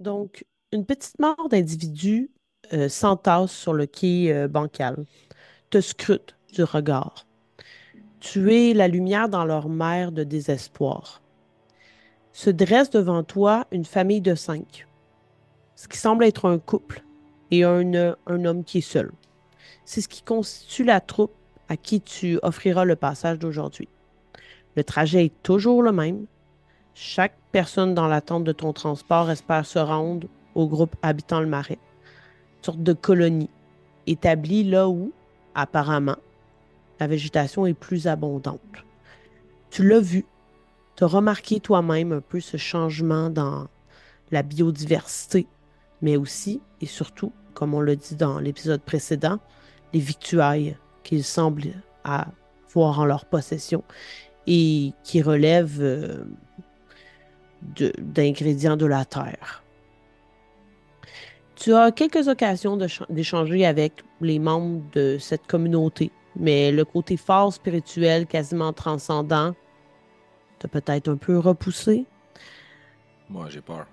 Donc, une petite mort d'individu s'entasse sur le quai bancal, te scrute du regard. Tu es la lumière dans leur mer de désespoir. Se dresse devant toi une famille de cinq, ce qui semble être un couple et un homme qui est seul. C'est ce qui constitue la troupe à qui tu offriras le passage d'aujourd'hui. Le trajet est toujours le même. Chaque personne dans l'attente de ton transport espère se rendre au groupe habitant le marais, une sorte de colonie établie là où, apparemment, la végétation est plus abondante. Tu l'as vu, tu as remarqué toi-même un peu ce changement dans la biodiversité, mais aussi et surtout, comme on l'a dit dans l'épisode précédent, les victuailles qu'ils semblent avoir en leur possession et qui relèvent d'ingrédients de la terre. Tu as quelques occasions d'échanger avec les membres de cette communauté, mais le côté fort spirituel, quasiment transcendant, t'a peut-être un peu repoussé. Moi, j'ai peur.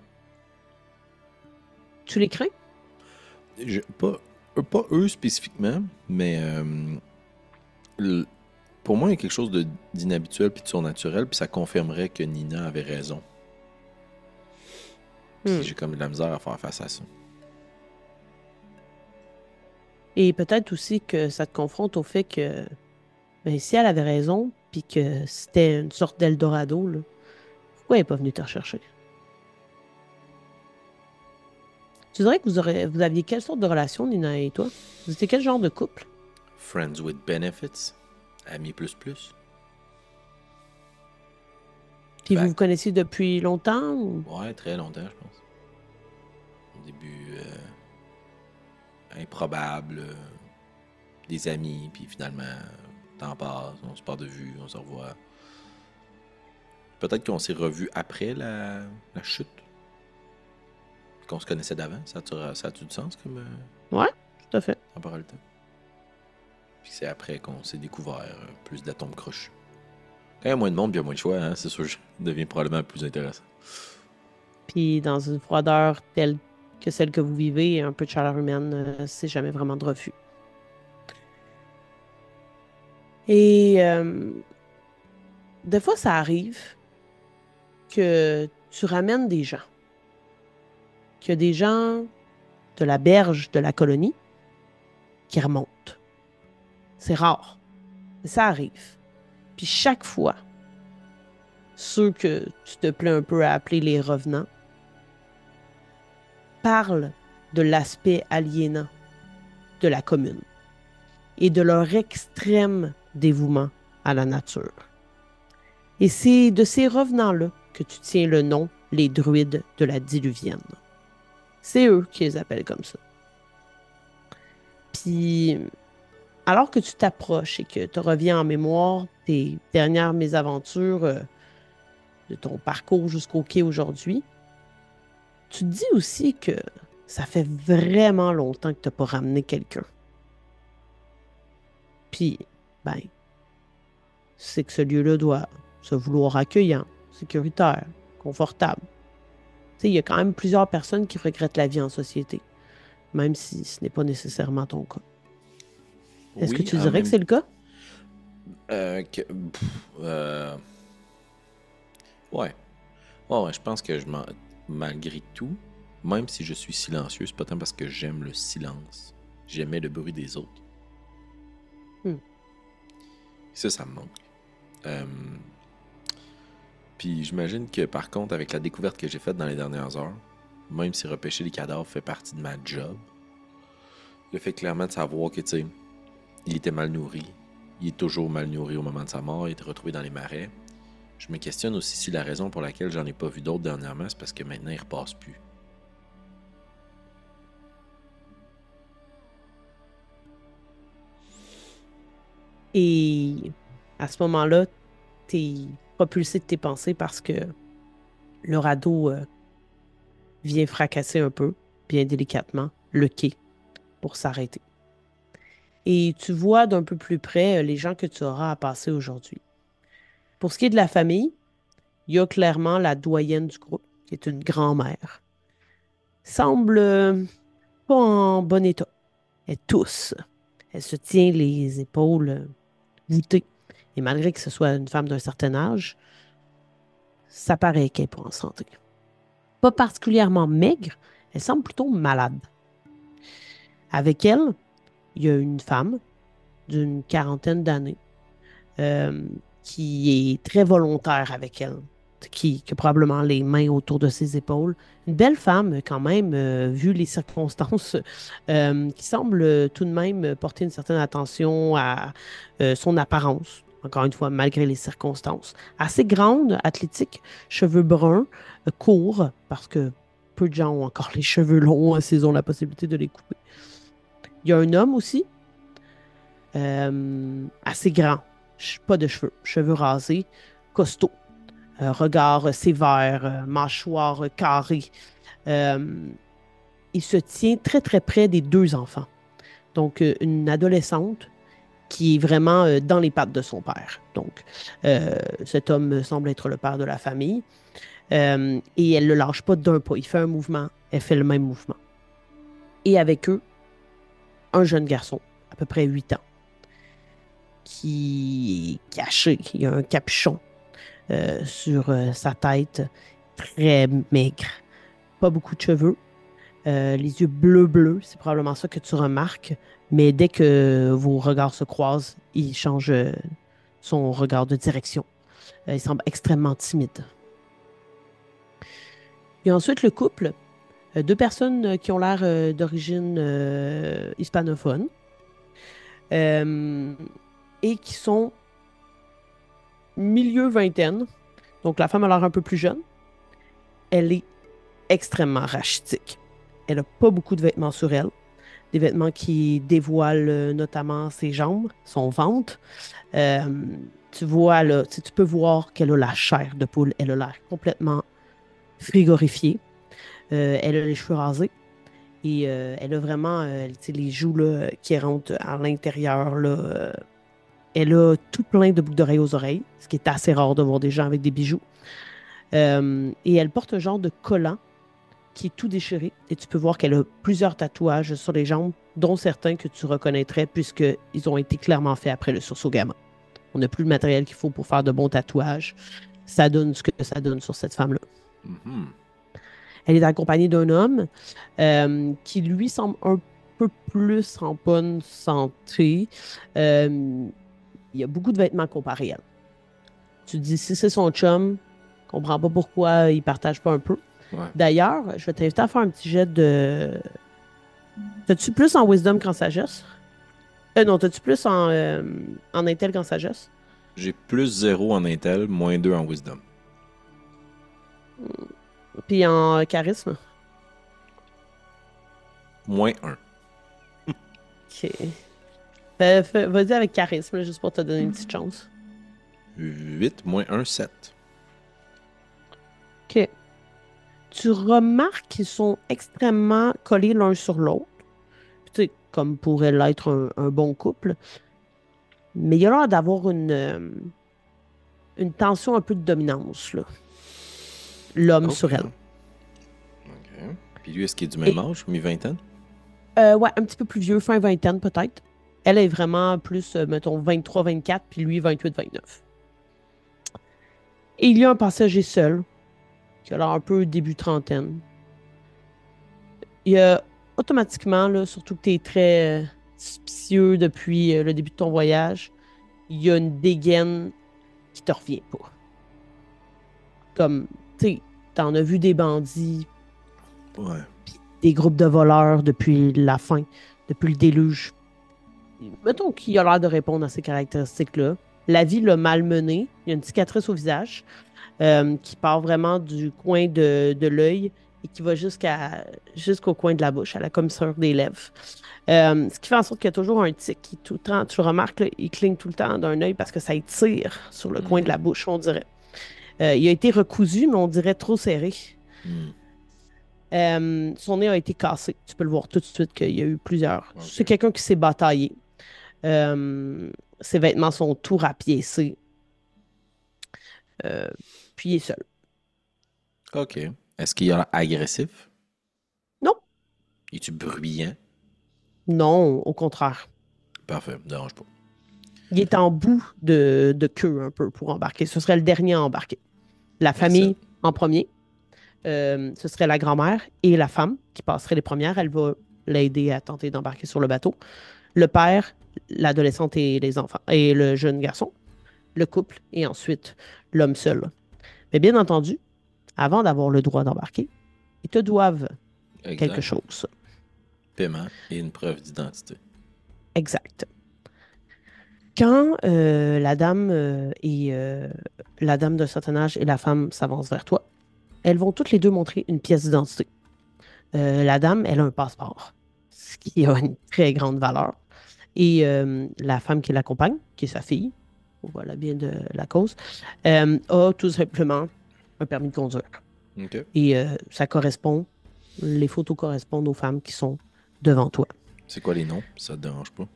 Tu les crains? Pas eux spécifiquement, mais l- pour moi, il y a quelque chose d'inhabituel puis de surnaturel, puis ça confirmerait que Nina avait raison. Puis Hmm. j'ai comme de la misère à faire face à ça. Et peut-être aussi que ça te confronte au fait que ben, si elle avait raison, puis que c'était une sorte d'Eldorado, là, pourquoi elle n'est pas venue te rechercher? Tu dirais que vous aviez quelle sorte de relation, Nina et toi? Vous étiez quel genre de couple? Friends with benefits, amis plus plus. Puis vous Fait vous connaissiez depuis longtemps ou... ouais, très longtemps, je pense. Au début, improbable, des amis, puis finalement, temps passe, on se perd de vue, on se revoit. Peut-être qu'on s'est revus après la chute, qu'on se connaissait d'avant. Ça a-tu du sens comme Ouais, tout à fait. temporalité? Puis c'est après qu'on s'est découvert plus d'atomes crochus. Quand il y a moins de monde, puis il y a moins de choix, hein, c'est sûr que ça devient probablement plus intéressant. Puis dans une froideur telle que celle que vous vivez, un peu de chaleur humaine, c'est jamais vraiment de refus. Et des fois, ça arrive que tu ramènes des gens, qu'il y a des gens de la berge de la colonie qui remontent. C'est rare, mais ça arrive. Puis chaque fois, ceux que tu te plais un peu à appeler les revenants parlent de l'aspect aliénant de la commune et de leur extrême dévouement à la nature. Et c'est de ces revenants-là que tu tiens le nom, les druides de la diluvienne. C'est eux qui les appellent comme ça. Puis, alors que tu t'approches et que tu reviens en mémoire tes dernières mésaventures de ton parcours jusqu'au quai aujourd'hui, tu te dis aussi que ça fait vraiment longtemps que tu n'as pas ramené quelqu'un. Puis, ben, c'est que ce lieu-là doit se vouloir accueillant, sécuritaire, confortable. Tu sais, il y a quand même plusieurs personnes qui regrettent la vie en société, même si ce n'est pas nécessairement ton cas. Est-ce que Oui, tu en dirais que même c'est le cas? euh, ouais. Ouais, ouais, je pense que malgré tout, même si je suis silencieux, c'est pas tant parce que j'aime le silence. J'aimais le bruit des autres. Hmm. Ça me manque. Euh, Puis j'imagine que par contre, avec la découverte que j'ai faite dans les dernières heures, même si repêcher les cadavres fait partie de ma job, le fait clairement de savoir que, tu sais, il était mal nourri, il est toujours mal nourri au moment de sa mort, il était retrouvé dans les marais, je me questionne aussi si la raison pour laquelle j'en ai pas vu d'autres dernièrement, c'est parce que maintenant il repasse plus. Et à ce moment-là, tu es propulsé de tes pensées parce que le radeau vient fracasser un peu, bien délicatement, le quai pour s'arrêter. Et tu vois d'un peu plus près les gens que tu auras à passer aujourd'hui. Pour ce qui est de la famille, il y a clairement la doyenne du groupe, qui est une grand-mère. semble pas en bon état. Elle tousse. Elle se tient les épaules voûtées. Et malgré que ce soit une femme d'un certain âge, ça paraît qu'elle est pas en santé. Pas particulièrement maigre, elle semble plutôt malade. Avec elle, il y a une femme d'une quarantaine d'années euh, qui est très volontaire avec elle, qui a probablement les mains autour de ses épaules. Une belle femme, quand même, vu les circonstances, qui semble tout de même porter une certaine attention à son apparence. Encore une fois, malgré les circonstances. Assez grande, athlétique, cheveux bruns, courts, parce que peu de gens ont encore les cheveux longs s'ils ont la possibilité de les couper. Il y a un homme aussi, assez grand, pas de cheveux, cheveux rasés, costaud, regard sévère, mâchoire carrée. Euh, il se tient très très près des deux enfants. Donc une adolescente qui est vraiment dans les pattes de son père. Donc cet homme semble être le père de la famille et elle ne le lâche pas d'un pas. Il fait un mouvement, elle fait le même mouvement. Et avec eux, un jeune garçon, à peu près 8 ans, qui est caché. Il y a un capuchon sur sa tête, très maigre. Pas beaucoup de cheveux, les yeux bleus-bleus, c'est probablement ça que tu remarques. Mais dès que vos regards se croisent, il change son regard de direction. Il semble extrêmement timide. Et ensuite, le couple, deux personnes qui ont l'air d'origine hispanophone euh, et qui sont milieu vingtaine. Donc, la femme a l'air un peu plus jeune. Elle est extrêmement rachitique. Elle n'a pas beaucoup de vêtements sur elle. Des vêtements qui dévoilent notamment ses jambes, son ventre. Euh, tu vois, là, tu peux voir qu'elle a la chair de poule. Elle a l'air complètement frigorifiée. Elle a les cheveux rasés. Et elle a vraiment les joues là, qui rentrent à l'intérieur. Là, elle a tout plein de boucles d'oreilles aux oreilles, ce qui est assez rare de voir des gens avec des bijoux. Et elle porte un genre de collant qui est tout déchiré. Et tu peux voir qu'elle a plusieurs tatouages sur les jambes, dont certains que tu reconnaîtrais puisqu'ils ont été clairement faits après le sursaut gamma. On n'a plus le matériel qu'il faut pour faire de bons tatouages. Ça donne ce que ça donne sur cette femme-là. Mhm. Elle est accompagnée d'un homme qui, lui, semble un peu plus en bonne santé. Euh, il y a beaucoup de vêtements comparés à elle. Tu te dis, si c'est son chum, je comprends pas pourquoi il partage pas un peu. Ouais. D'ailleurs, je vais t'inviter à faire un petit jet de. T'as-tu plus en wisdom qu'en sagesse? Non, t'as-tu plus en intel qu'en sagesse? J'ai plus 0 en Intel, moins 2 en Wisdom. Puis en charisme? Moins 1. OK. Vas-y avec charisme, là, juste pour te donner une petite chance. 8, moins 1, 7. OK. Tu remarques qu'ils sont extrêmement collés l'un sur l'autre. Tu sais, comme pourrait l'être un bon couple. Mais il y a l'air d'avoir une tension un peu de dominance, là. L'homme OK. sur elle. OK. Puis lui, est-ce qu'il est du même Et, âge, mi-vingtaine? ouais, un petit peu plus vieux, fin vingtaine peut-être. Elle est vraiment plus, mettons, 23-24, puis lui 28-29. Et il y a un passager seul, qui a l'air un peu début trentaine. Il y a automatiquement, là, surtout que tu es très suspicieux depuis le début de ton voyage, il y a une dégaine qui te revient pas. Comme, tu sais, t'en as vu des bandits, Ouais. des groupes de voleurs depuis la fin, depuis le déluge. Mettons qu'il a l'air de répondre à ces caractéristiques-là. La vie l'a malmené. Il y a une cicatrice au visage qui part vraiment du coin de l'œil et qui va jusqu'au coin de la bouche, à la commissure des lèvres. Ce qui fait en sorte qu'il y a toujours un tic qui tout le temps, tu le remarques, là, il cligne tout le temps d'un œil parce que ça tire sur le coin de la Mhm. bouche, on dirait. Il a été recousu, mais on dirait trop serré. Mhm. Son nez a été cassé. Tu peux le voir tout de suite qu'il y a eu plusieurs. C'est OK. quelqu'un qui s'est bataillé. Euh, Ses vêtements sont tout rapiécés. Euh, Puis il est seul. OK. Est-ce qu'il a l'air agressif? Es-tu bruyant? Non, au contraire. Parfait, me dérange pas. Il est en bout de queue un peu pour embarquer. Ce serait le dernier à embarquer. La Excellent. famille en premier, ce serait la grand-mère et la femme qui passeraient les premières. Elle va l'aider à tenter d'embarquer sur le bateau. Le père, l'adolescente et les enfants, et le jeune garçon, le couple, et ensuite l'homme seul. Mais bien entendu, avant d'avoir le droit d'embarquer, ils te doivent quelque Exact. chose. Paiement et une preuve d'identité. Exact. Quand la dame d'un certain âge et la femme s'avancent vers toi, elles vont toutes les deux montrer une pièce d'identité. La dame, elle a un passeport, ce qui a une très grande valeur. Et la femme qui l'accompagne, qui est sa fille, voilà bien de la cause, a tout simplement un permis de conduire. OK. Et ça correspond, les photos correspondent aux femmes qui sont devant toi. C'est quoi les noms? Ça te dérange pas?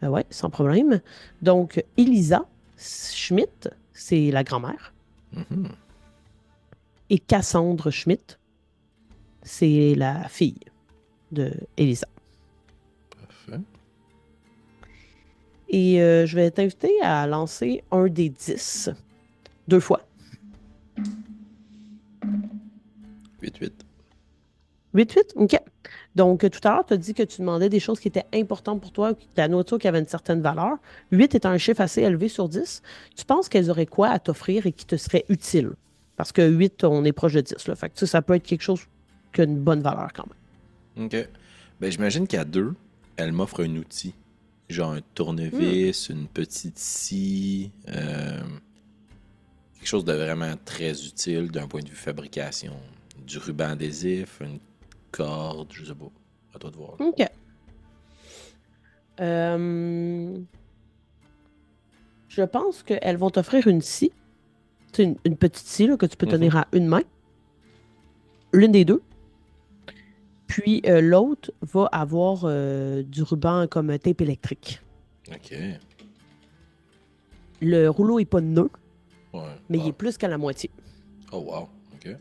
Oui, sans problème. Donc, Elisa Schmidt, c'est la grand-mère. Mhm. Et Cassandre Schmidt, c'est la fille de Elisa. Parfait. Et je vais t'inviter à lancer un des 10, 2 fois. 8-8. 8-8? OK. Donc, tout à l'heure, tu as dit que tu demandais des choses qui étaient importantes pour toi, la nourriture qui avait une certaine valeur. 8 est un chiffre assez élevé sur 10. Tu penses qu'elles auraient quoi à t'offrir et qui te serait utile? Parce que 8, on est proche de 10. Là. Fait que, tu sais, ça peut être quelque chose qui a une bonne valeur quand même. OK. Ben, j'imagine qu'à deux, elle m'offre un outil. Genre un Hmm. tournevis, une petite scie, quelque chose de vraiment très utile d'un point de vue fabrication. Du ruban adhésif, une corde, je sais pas. À toi de voir. OK. Euh, je pense qu'elles vont t'offrir une scie. C'est une petite scie là, que tu peux Mhm. tenir à une main. L'une des deux. Puis l'autre va avoir du ruban comme un tape électrique. OK. Le rouleau n'est pas neuf, Ouais. mais il est Bah. plus qu'à la moitié. Oh, wow. OK. Puis,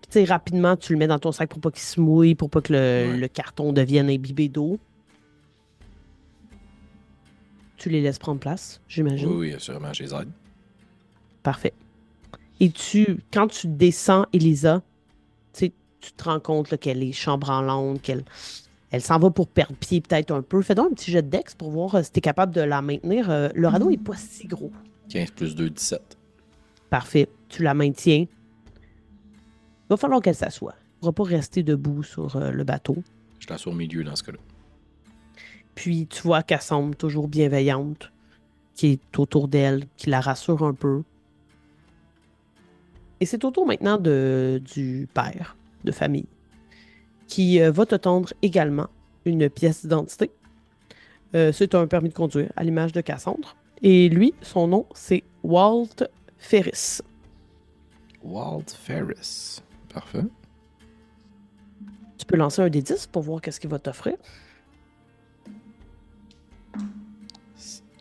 tu sais, rapidement, tu le mets dans ton sac pour pas qu'il se mouille, pour pas que Ouais. le carton devienne imbibé d'eau. Tu les laisses prendre place, Oui, j'imagine. oui, assurément, je les aide. Parfait. Et quand tu descends, Elisa, tu sais, tu te rends compte là, qu'elle est chambranlante, qu'elle elle s'en va pour perdre pied peut-être un peu. Fais donc un petit jet de dex pour voir si tu es capable de la maintenir. Le radeau n'est pas si gros. 15 plus 2, 17. Parfait. Tu la maintiens. Il va falloir qu'elle s'assoie. Elle ne pourra pas rester debout sur le bateau. Je l'assois au milieu dans ce cas-là. Puis tu vois qu'elle semble toujours bienveillante, qui est autour d'elle, qui la rassure un peu. Et c'est au tour maintenant du père de famille, qui va te tendre également une pièce d'identité. C'est un permis de conduire, à l'image de Cassandre. Et lui, son nom, c'est Walt Ferris. Walt Ferris. Parfait. Tu peux lancer un des 10 pour voir qu'est-ce qu'il va t'offrir.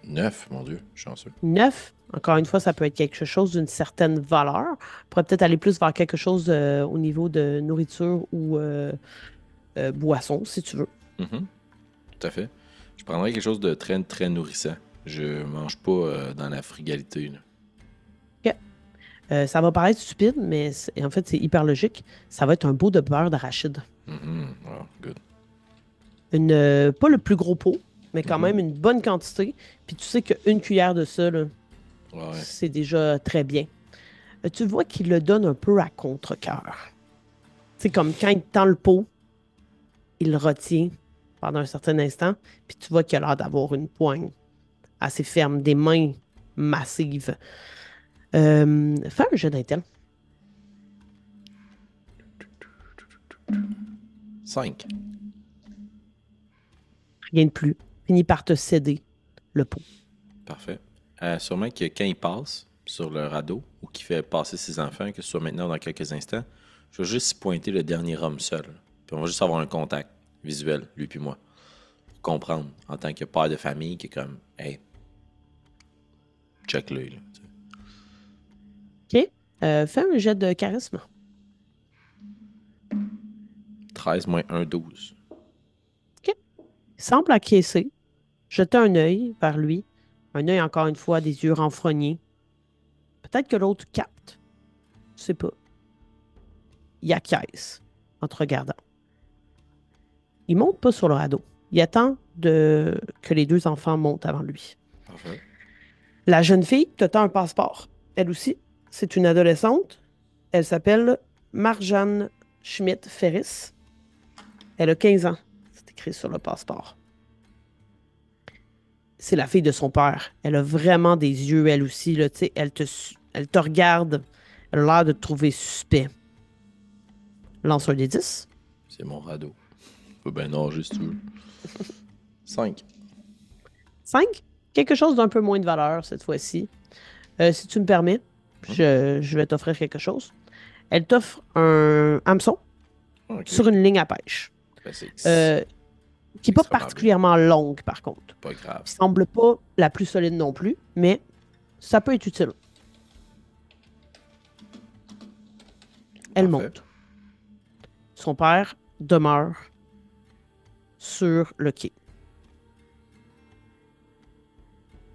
9, mon Dieu, chanceux. 9, encore une fois, ça peut être quelque chose d'une certaine valeur. On pourrait peut-être aller plus vers quelque chose au niveau de nourriture ou boisson, si tu veux. Mhm. Tout à fait. Je prendrais quelque chose de très, très nourrissant. Je mange pas dans la frugalité, là. OK. Ça va paraître stupide, mais en fait, c'est hyper logique. Ça va être un pot de beurre d'arachide. Mhm. Wow, good. Pas le plus gros pot, mais quand Mhm. même une bonne quantité. Puis tu sais qu'une cuillère de ça, là, Ouais, ouais. c'est déjà très bien. Tu vois qu'il le donne un peu à contre-cœur. C'est comme quand il tend le pot, il le retient pendant un certain instant, puis tu vois qu'il a l'air d'avoir une poigne assez ferme, des mains massives. Fais un jeu d'intel. 5. Rien de plus. Finit par te céder le pot. Parfait. Sûrement que quand il passe sur le radeau ou qu'il fait passer ses enfants, que ce soit maintenant ou dans quelques instants, je vais juste pointer le dernier homme seul. Puis on va juste avoir un contact visuel, lui puis moi. Pour comprendre en tant que père de famille qui est comme, hey, check-le, là. OK? Fais un jet de charisme. 13 moins 1, 12. OK. Il semble acquiescer, jeter un œil vers lui. Un œil, encore une fois, des yeux renfrognés. Peut-être que l'autre capte. Je sais pas. Il acquiesce en te regardant. Il monte pas sur le radeau. Il attend que les deux enfants montent avant lui. Parfait. La jeune fille te tend un passeport. Elle aussi, c'est une adolescente. Elle s'appelle Marjane Schmidt-Ferris. Elle a 15 ans. C'est écrit sur le passeport. C'est la fille de son père. Elle a vraiment des yeux, elle aussi. Là, elle te regarde. Elle a l'air de te trouver suspect. Lance un des 10. C'est mon radeau. Faut bien nager si tu veux. 5. 5. Quelque chose d'un peu moins de valeur cette fois-ci. Si tu me permets, je vais t'offrir quelque chose. Elle t'offre un hameçon Ok. sur une ligne à pêche. Ben, c'est Qui n'est pas extrêmement particulièrement longue, par contre. pas grave. Qui semble pas la plus solide non plus, mais ça peut être utile. Elle Parfait. monte. Son père demeure sur le quai.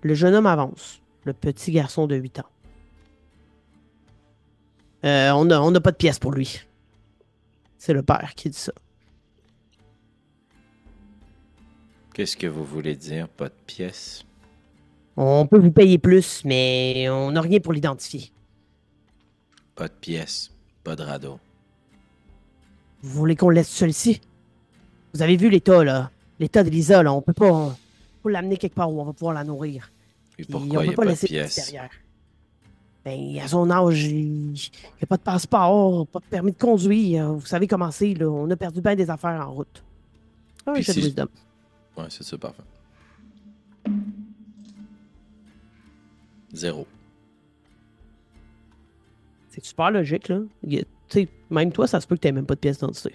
Le jeune homme avance, le petit garçon de 8 ans. On n'a pas de pièce pour lui. C'est le père qui dit ça. Qu'est-ce que vous voulez dire, pas de pièce? On peut vous payer plus, mais on n'a rien pour l'identifier. Pas de pièce, pas de radeau. Vous voulez qu'on le laisse seul ici? Vous avez vu l'état, là. L'état d'Elisa, là. On peut pas... faut l'amener quelque part où on va pouvoir la nourrir. Et Puis pourquoi on il n'y peut a pas pas de laisser à pièce? l'extérieur. Ben, à son âge, il n'y a pas de passeport, pas de permis de conduire. Vous savez comment c'est, là. On a perdu bien des affaires en route. Un Puis jet de si- wisdom. Ouais, c'est ça, parfait. 0. C'est super logique, là. Tu sais, même toi, ça se peut que tu n'aies même pas de pièce d'identité.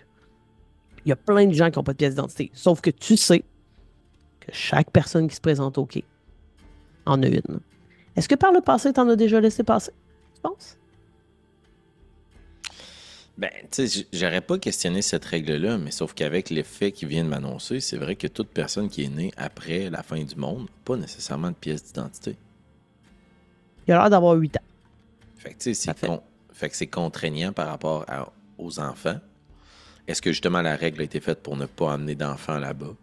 Il y a plein de gens qui n'ont pas de pièce d'identité. Sauf que tu sais que chaque personne qui se présente au quai en a une. Est-ce que par le passé, tu en as déjà laissé passer? Tu penses? Ben, tu sais, j'aurais pas questionné cette règle-là, mais sauf qu'avec l'effet qui vient de m'annoncer, c'est vrai que toute personne qui est née après la fin du monde n'a pas nécessairement de pièce d'identité. Il a l'air d'avoir 8 ans. Fait que, tu sais, Parfait. fait que c'est contraignant par rapport aux enfants. Est-ce que justement la règle a été faite pour ne pas amener d'enfants là-bas?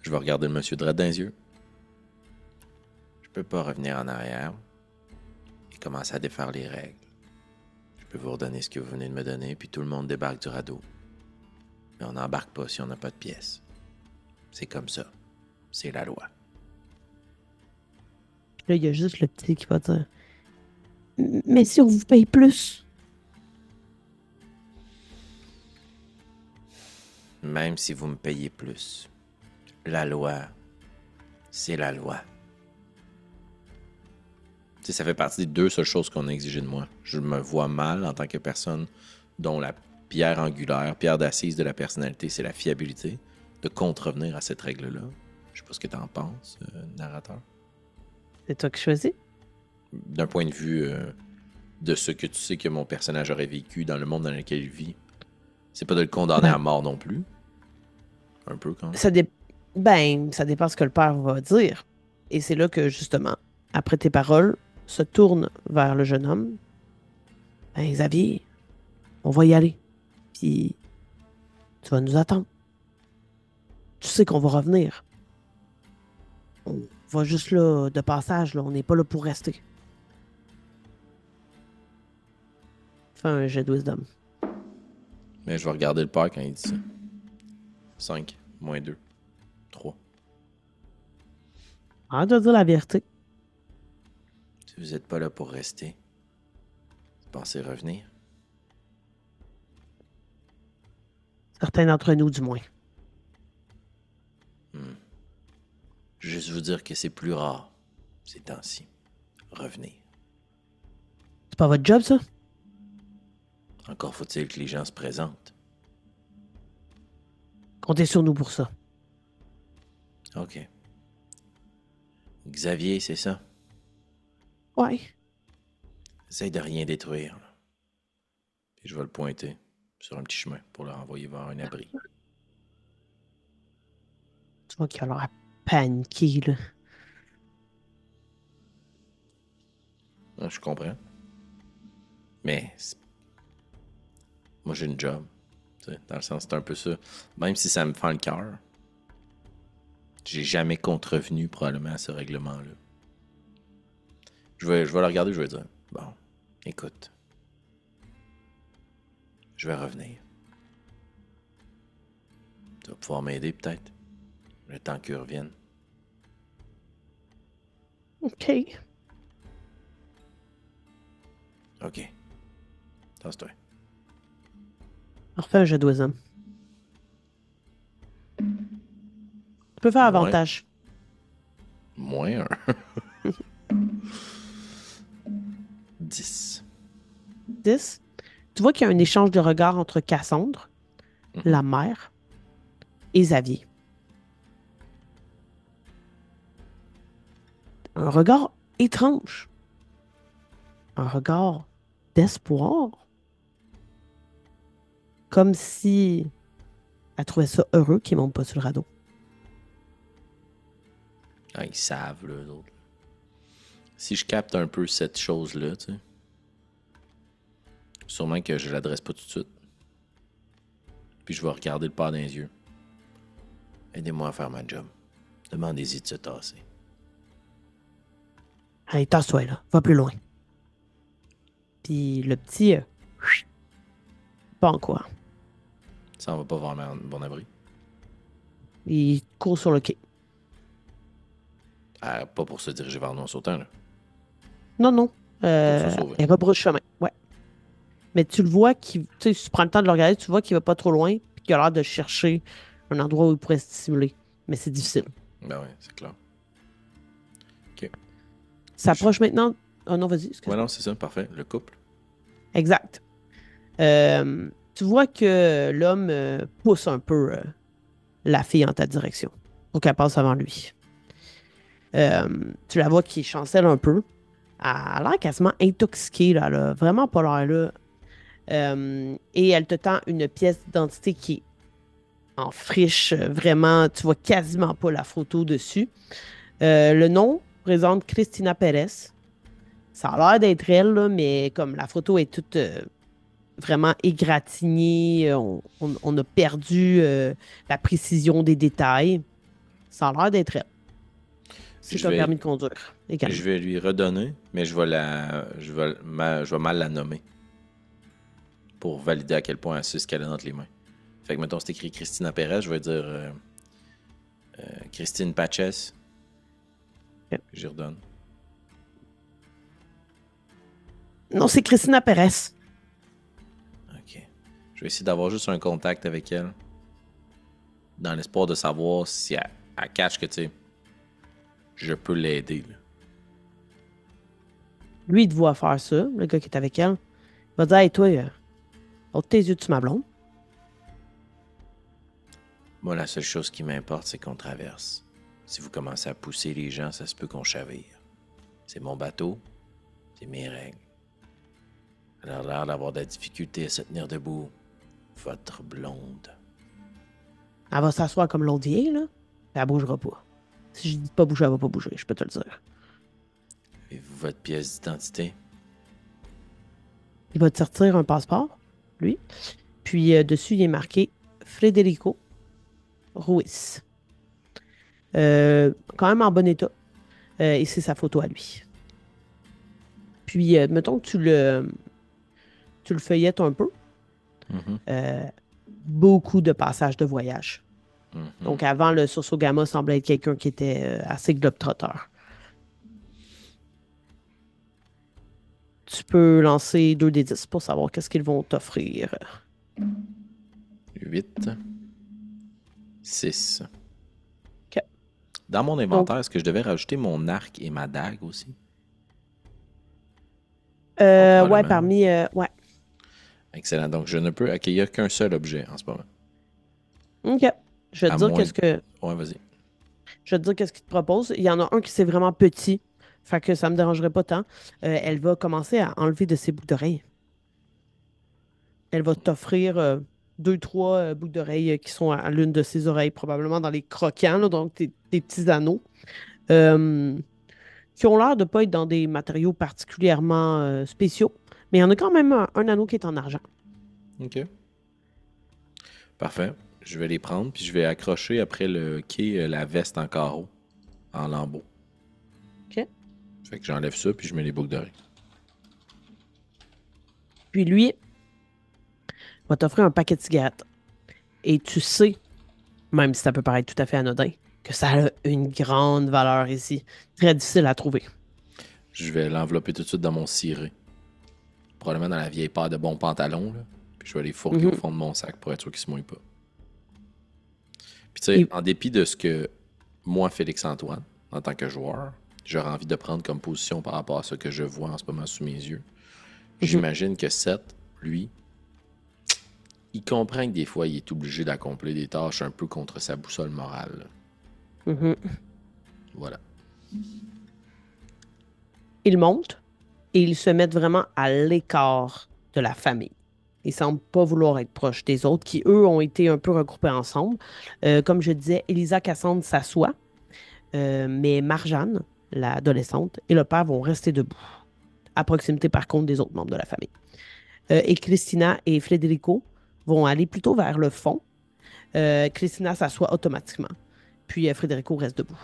Je vais regarder le monsieur droit dans les yeux. Je peux pas revenir en arrière et commencer à défaire les règles. Je peux vous redonner ce que vous venez de me donner, puis tout le monde débarque du radeau. Mais on n'embarque pas si on n'a pas de pièces. C'est comme ça. C'est la loi. Là, il y a juste le petit qui va dire mais si on vous paye plus? Même si vous me payez plus, la loi, c'est la loi. Tu sais, ça fait partie des deux seules choses qu'on a exigées de moi. Je me vois mal en tant que personne dont la pierre angulaire, pierre d'assise de la personnalité, c'est la fiabilité, de contrevenir à cette règle-là. Je sais pas ce que tu en penses, narrateur. C'est toi qui choisis? D'un point de vue de ce que tu sais que mon personnage aurait vécu dans le monde dans lequel il vit, c'est pas de le condamner à mort non plus. Un peu quand même. Ça dépend ce que le père va dire. Et c'est là que, justement, après tes paroles, se tourne vers le jeune homme. Ben, Xavier, on va y aller. Puis, tu vas nous attendre. Tu sais qu'on va revenir. On va juste là, de passage, là. On n'est pas là pour rester. Fais un jet de wisdom. Mais je vais regarder le père quand il dit ça. 5, moins 2, 3. Arrête de dire la vérité. Si vous n'êtes pas là pour rester, vous pensez revenir? Certains d'entre nous, du moins. Juste vous dire que c'est plus rare, ces temps-ci. Revenir. C'est pas votre job, ça? Encore faut-il que les gens se présentent. Comptez sur nous pour ça. OK. Xavier, c'est ça? Ouais. Essaye de rien détruire. Là. Puis je vais le pointer. sur un petit chemin pour le renvoyer vers un abri. Tu vois qu'il a l'air paniqué, là. Ah, je comprends. Mais moi, j'ai une job. Dans le sens, c'est un peu ça. Même si ça me fend le cœur, j'ai jamais contrevenu probablement à ce règlement-là. Je vais le regarder, je vais dire, bon, écoute, je vais revenir. Tu vas pouvoir m'aider peut-être, le temps qu'il revienne. OK. OK. Tasse-toi. Refais un jet de wisdom. Tu peux faire Moins, avantage. moins un. 10. 10. Tu vois qu'il y a un échange de regards entre Cassandre, la mère, et Xavier. Un regard étrange. Un regard d'espoir. Comme si elle trouvait ça heureux qu'il ne monte pas sur le radeau. Ah, ils savent, là, eux autres. Si je capte un peu cette chose-là, tu sais, sûrement que je l'adresse pas tout de suite. Puis je vais regarder le pas dans les yeux. Aidez-moi à faire ma job. Demandez-y de se tasser. Allez, tasse-toi, là. Va plus loin. Puis le petit, pas en quoi. Ça en va pas vers un bon abri. Il court sur le quai. Ah, pas pour se diriger vers nous en sautant, là. Non, non. Pour se sauver. Elle rebrousse chemin. Ouais. Mais tu le vois qui, tu sais, si tu prends le temps de le regarder, tu vois qu'il va pas trop loin, puis qu'il a l'air de chercher un endroit où il pourrait se stimuler. Mais c'est difficile. Ben ouais, c'est clair. OK. S'approche maintenant. Oh non, vas-y. Ouais, non, c'est ça, parfait. Le couple. Exact. Tu vois que l'homme pousse un peu la fille en ta direction pour qu'elle passe avant lui. Tu la vois qui chancelle un peu. Elle a l'air quasiment intoxiquée, là. Elle a vraiment pas l'air là. Et elle te tend une pièce d'identité qui est en friche, vraiment, tu vois quasiment pas la photo dessus. Le nom présente Christina Pérez. Ça a l'air d'être elle, là, mais comme la photo est toute vraiment égratignée, on a perdu la précision des détails. Ça a l'air d'être elle. C'est un permis de conduire également. Je vais lui redonner, mais je vais mal la nommer. Pour valider à quel point elle sait ce qu'elle a entre les mains. Fait que, mettons, c'est écrit Christina Pérez, je vais dire Christine Patches. Okay. J'y redonne. Non, c'est Christina Pérez. OK. Je vais essayer d'avoir juste un contact avec elle. Dans l'espoir de savoir si elle catch que, tu sais, je peux l'aider. Là. Lui, il te voit faire ça, le gars qui est avec elle. Il va dire, hey, toi, ôte tes yeux de ma blonde. Moi, la seule chose qui m'importe, c'est qu'on traverse. Si vous commencez à pousser les gens, ça se peut qu'on chavire. C'est mon bateau, c'est mes règles. Elle a l'air d'avoir de la difficulté à se tenir debout. Votre blonde. Elle va s'asseoir comme l'autre vieille, là. Elle bougera pas. Si je dis pas bouger, elle va pas bouger, je peux te le dire. Avez-vous votre pièce d'identité? Il va te sortir un passeport, lui. Puis dessus, il est marqué Federico Ruiz. Quand même en bon état. Et c'est sa photo à lui. Puis, mettons que tu le feuillettes un peu. Beaucoup de passages de voyage. Donc, avant, le Sosogama semblait être quelqu'un qui était assez globe-trotteur. Tu peux lancer 2d10 pour savoir qu'est-ce qu'ils vont t'offrir. 8. 6. OK. Dans mon inventaire, est-ce que je devais rajouter mon arc et ma dague aussi? Ouais, parmi... ouais. Excellent. Donc, je ne peux accueillir qu'un seul objet en ce moment. OK. Je vais te dire qu'est-ce que... Ouais, vas-y. Je vais te dire qu'est-ce qu'il te propose. Il y en a un qui c'est vraiment petit. Fait que ça me dérangerait pas tant. Elle va commencer à enlever de ses boucles d'oreilles. Elle va t'offrir deux, trois boucles d'oreilles qui sont à l'une de ses oreilles, probablement dans les croquants, là, donc des petits anneaux, euh, qui ont l'air de ne pas être dans des matériaux particulièrement spéciaux, mais il y en a quand même un anneau qui est en argent. OK. Parfait. Je vais les prendre, puis je vais accrocher après le quai la veste en carreau, en lambeaux. OK? Fait que j'enlève ça, puis je mets les boucles d'oreilles. Puis lui va t'offrir un paquet de cigarettes. Et tu sais, même si ça peut paraître tout à fait anodin, que ça a une grande valeur ici. Très difficile à trouver. Je vais l'envelopper tout de suite dans mon ciré. Probablement dans la vieille paire de bons pantalons, là. Puis je vais les fourguer au Mhm. fond de mon sac pour être sûr qu'ils se mouillent pas. Puis tu sais, Et- en dépit de ce que moi, Félix-Antoine, en tant que joueur, j'aurais envie de prendre comme position par rapport à ce que je vois en ce moment sous mes yeux, mhm, j'imagine que Seth, lui, il comprend que des fois, il est obligé d'accomplir des tâches un peu contre sa boussole morale. mhm. Voilà. Ils montent et ils se mettent vraiment à l'écart de la famille. Ils semblent pas vouloir être proches des autres, qui, eux, ont été un peu regroupés ensemble. Comme je disais, Elisa Cassandre s'assoit, mais Marjane, l'adolescente, et le père vont rester debout, à proximité, par contre, des autres membres de la famille. Et Christina et Federico vont aller plutôt vers le fond. Christina s'assoit automatiquement, puis Federico reste debout.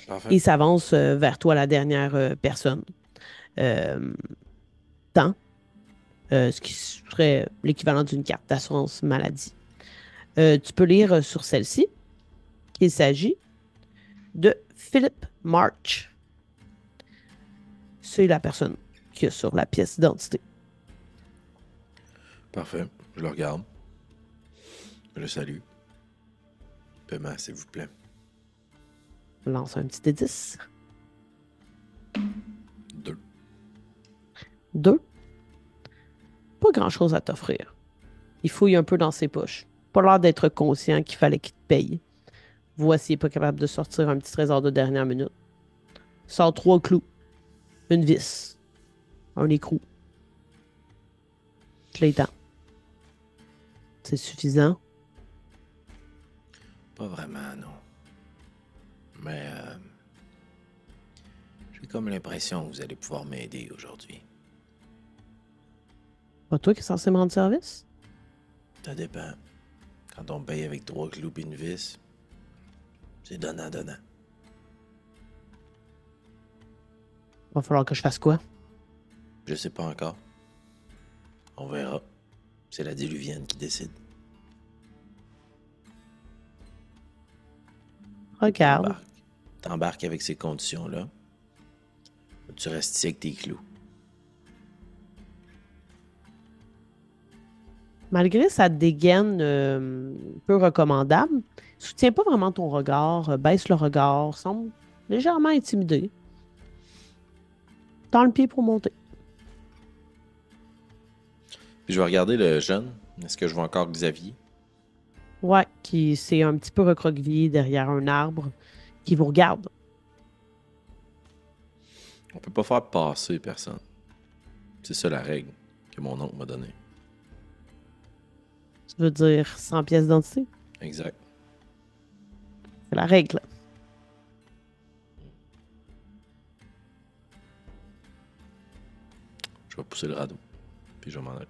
Parfait. Et s'avance vers toi, la dernière personne. Euh, Temps, ce qui serait l'équivalent d'une carte d'assurance maladie. Tu peux lire sur celle-ci qu'il s'agit de Philip March. C'est la personne qui est sur la pièce d'identité. Parfait. Je le regarde. Je le salue. Paiement, s'il vous plaît. Lance un petit D10. 2. 2. Pas grand-chose à t'offrir. Il fouille un peu dans ses poches. Pas l'air d'être conscient qu'il fallait qu'il te paye. Voici, il n'est pas capable de sortir un petit trésor de dernière minute. Sort 3 clous, une vis, un écrou. Je l'étends. C'est suffisant. Pas vraiment, non. Mais j'ai comme l'impression que vous allez pouvoir m'aider aujourd'hui. Pas toi qui es censé me rendre service? Ça dépend. Quand on paye avec 3 clous et une vis, c'est donnant-donnant. Va falloir que je fasse quoi? Je sais pas encore. On verra. C'est la diluvienne qui décide. Regarde. T'embarques. T'embarques avec ces conditions-là. Ou tu restes ici avec tes clous. Malgré sa dégaine peu recommandable, soutient pas vraiment ton regard, baisse le regard, semble légèrement intimidé. Tends le pied pour monter. Puis je vais regarder le jeune. Est-ce que je vois encore Xavier? Ouais, qui s'est un petit peu recroquevillé derrière un arbre, qui vous regarde. On peut pas faire passer personne. C'est ça la règle que mon oncle m'a donnée. Ça veut dire 100 pièces d'identité. Exact. C'est la règle. Je vais pousser le radeau. Puis je vais m'en aller.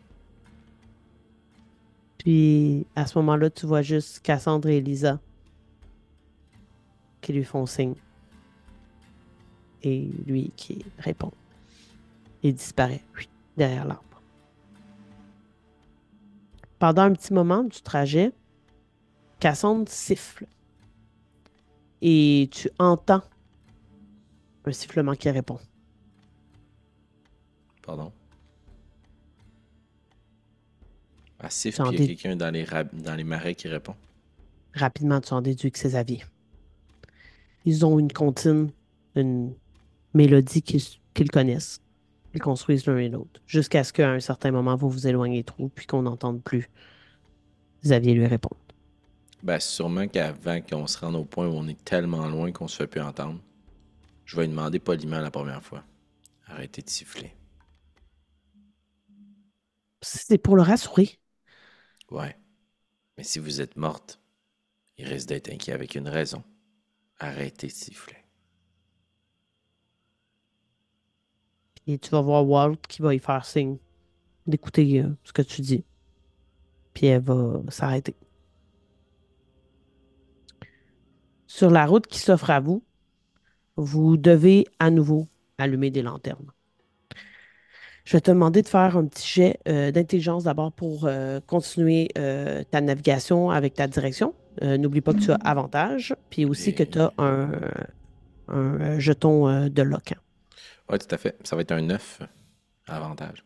Puis à ce moment-là, tu vois juste Cassandre et Elisa qui lui font signe. Et lui qui répond. Il disparaît, oui, derrière l'arbre. Pendant un petit moment du trajet, Cassandre siffle. Et tu entends un sifflement qui répond. Pardon? À Tu Sif, en puis il y a dé- quelqu'un dans les marais qui répond. Rapidement, tu en déduis que c'est Xavier. Ils ont une comptine, une mélodie qu'ils connaissent. Ils construisent l'un et l'autre. Jusqu'à ce qu'à un certain moment, vous vous éloignez trop, puis qu'on n'entende plus Xavier lui répondre. Ben, sûrement qu'avant qu'on se rende au point où on est tellement loin qu'on se fait plus entendre, je vais lui demander poliment la première fois. Arrêtez de siffler. C'est pour le rassurer. Ouais. Mais si vous êtes morte, il risque d'être inquiet avec une raison. Arrêtez de siffler. Et tu vas voir Walt qui va y faire signe d'écouter ce que tu dis. Puis elle va s'arrêter. Sur la route qui s'offre à vous, vous devez à nouveau allumer des lanternes. Je vais te demander de faire un petit jet d'intelligence d'abord pour continuer ta navigation avec ta direction. N'oublie pas que tu as avantage, puis aussi que J'ai. tu as un jeton de lock, hein. Ouais, tout à fait. Ça va être un 9 avantage.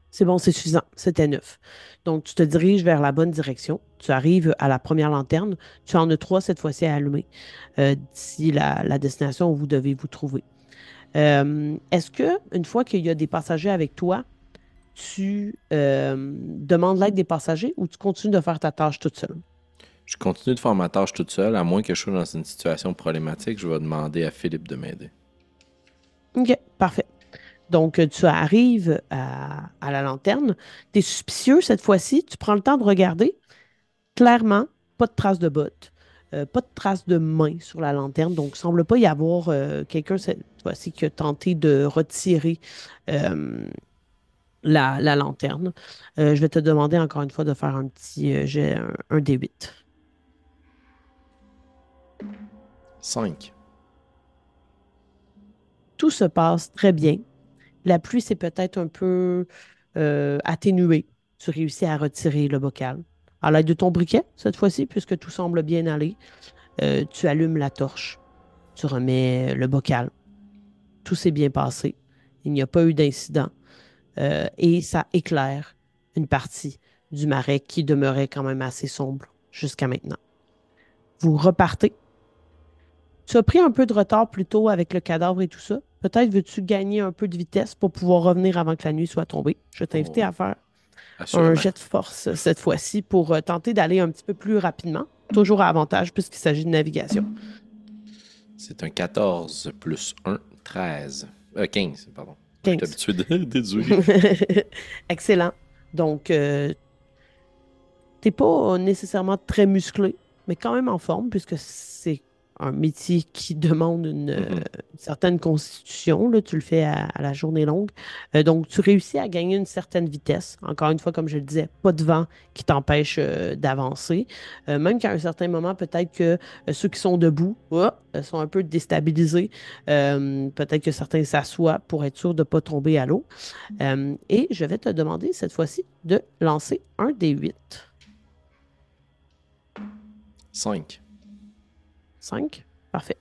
C'est bon, c'est suffisant. C'était 9. Donc, tu te diriges vers la bonne direction. Tu arrives à la première lanterne. Tu en as 3 cette fois-ci à allumer d'ici la destination où vous devez vous trouver. Est-ce que, une fois qu'il y a des passagers avec toi, tu demandes l'aide des passagers ou tu continues de faire ta tâche toute seule? Je continue de faire ma tâche toute seule, à moins que je sois dans une situation problématique, je vais demander à Philippe de m'aider. OK, parfait. Donc, tu arrives à la lanterne. Tu es suspicieux cette fois-ci. Tu prends le temps de regarder. Clairement, pas de traces de bottes, pas de traces de main sur la lanterne. Donc, il ne semble pas y avoir quelqu'un cette fois-ci qui a tenté de retirer euh, la lanterne. Je vais te demander encore une fois de faire un petit jet, un D8. 5. Tout se passe très bien. La pluie s'est peut-être un peu atténuée. Tu réussis à retirer le bocal. À l'aide de ton briquet, cette fois-ci, puisque tout semble bien aller, tu allumes la torche. Tu remets le bocal. Tout s'est bien passé. Il n'y a pas eu d'incident. Et ça éclaire une partie du marais qui demeurait quand même assez sombre jusqu'à maintenant. Vous repartez. Tu as pris un peu de retard plus tôt avec le cadavre et tout ça. Peut-être veux-tu gagner un peu de vitesse pour pouvoir revenir avant que la nuit soit tombée. Je vais t'inviter Oh, à faire un assurément. jet de force cette fois-ci pour tenter d'aller un petit peu plus rapidement. Toujours à avantage puisqu'il s'agit de navigation. C'est un 14 plus 1, 13. 15, pardon. Je suis 15. habitué de déduire. Excellent. Donc, t'es pas nécessairement très musclé, mais quand même en forme, puisque c'est un métier qui demande Mhm. une certaine constitution. Là, tu le fais à la journée longue. Donc, tu réussis à gagner une certaine vitesse. Encore une fois, comme je le disais, pas de vent qui t'empêche d'avancer. Même qu'à un certain moment, peut-être que ceux qui sont debout sont un peu déstabilisés. Peut-être que certains s'assoient pour être sûr de ne pas tomber à l'eau. Et je vais te demander cette fois-ci de lancer un des 8. 5. 5. Parfait.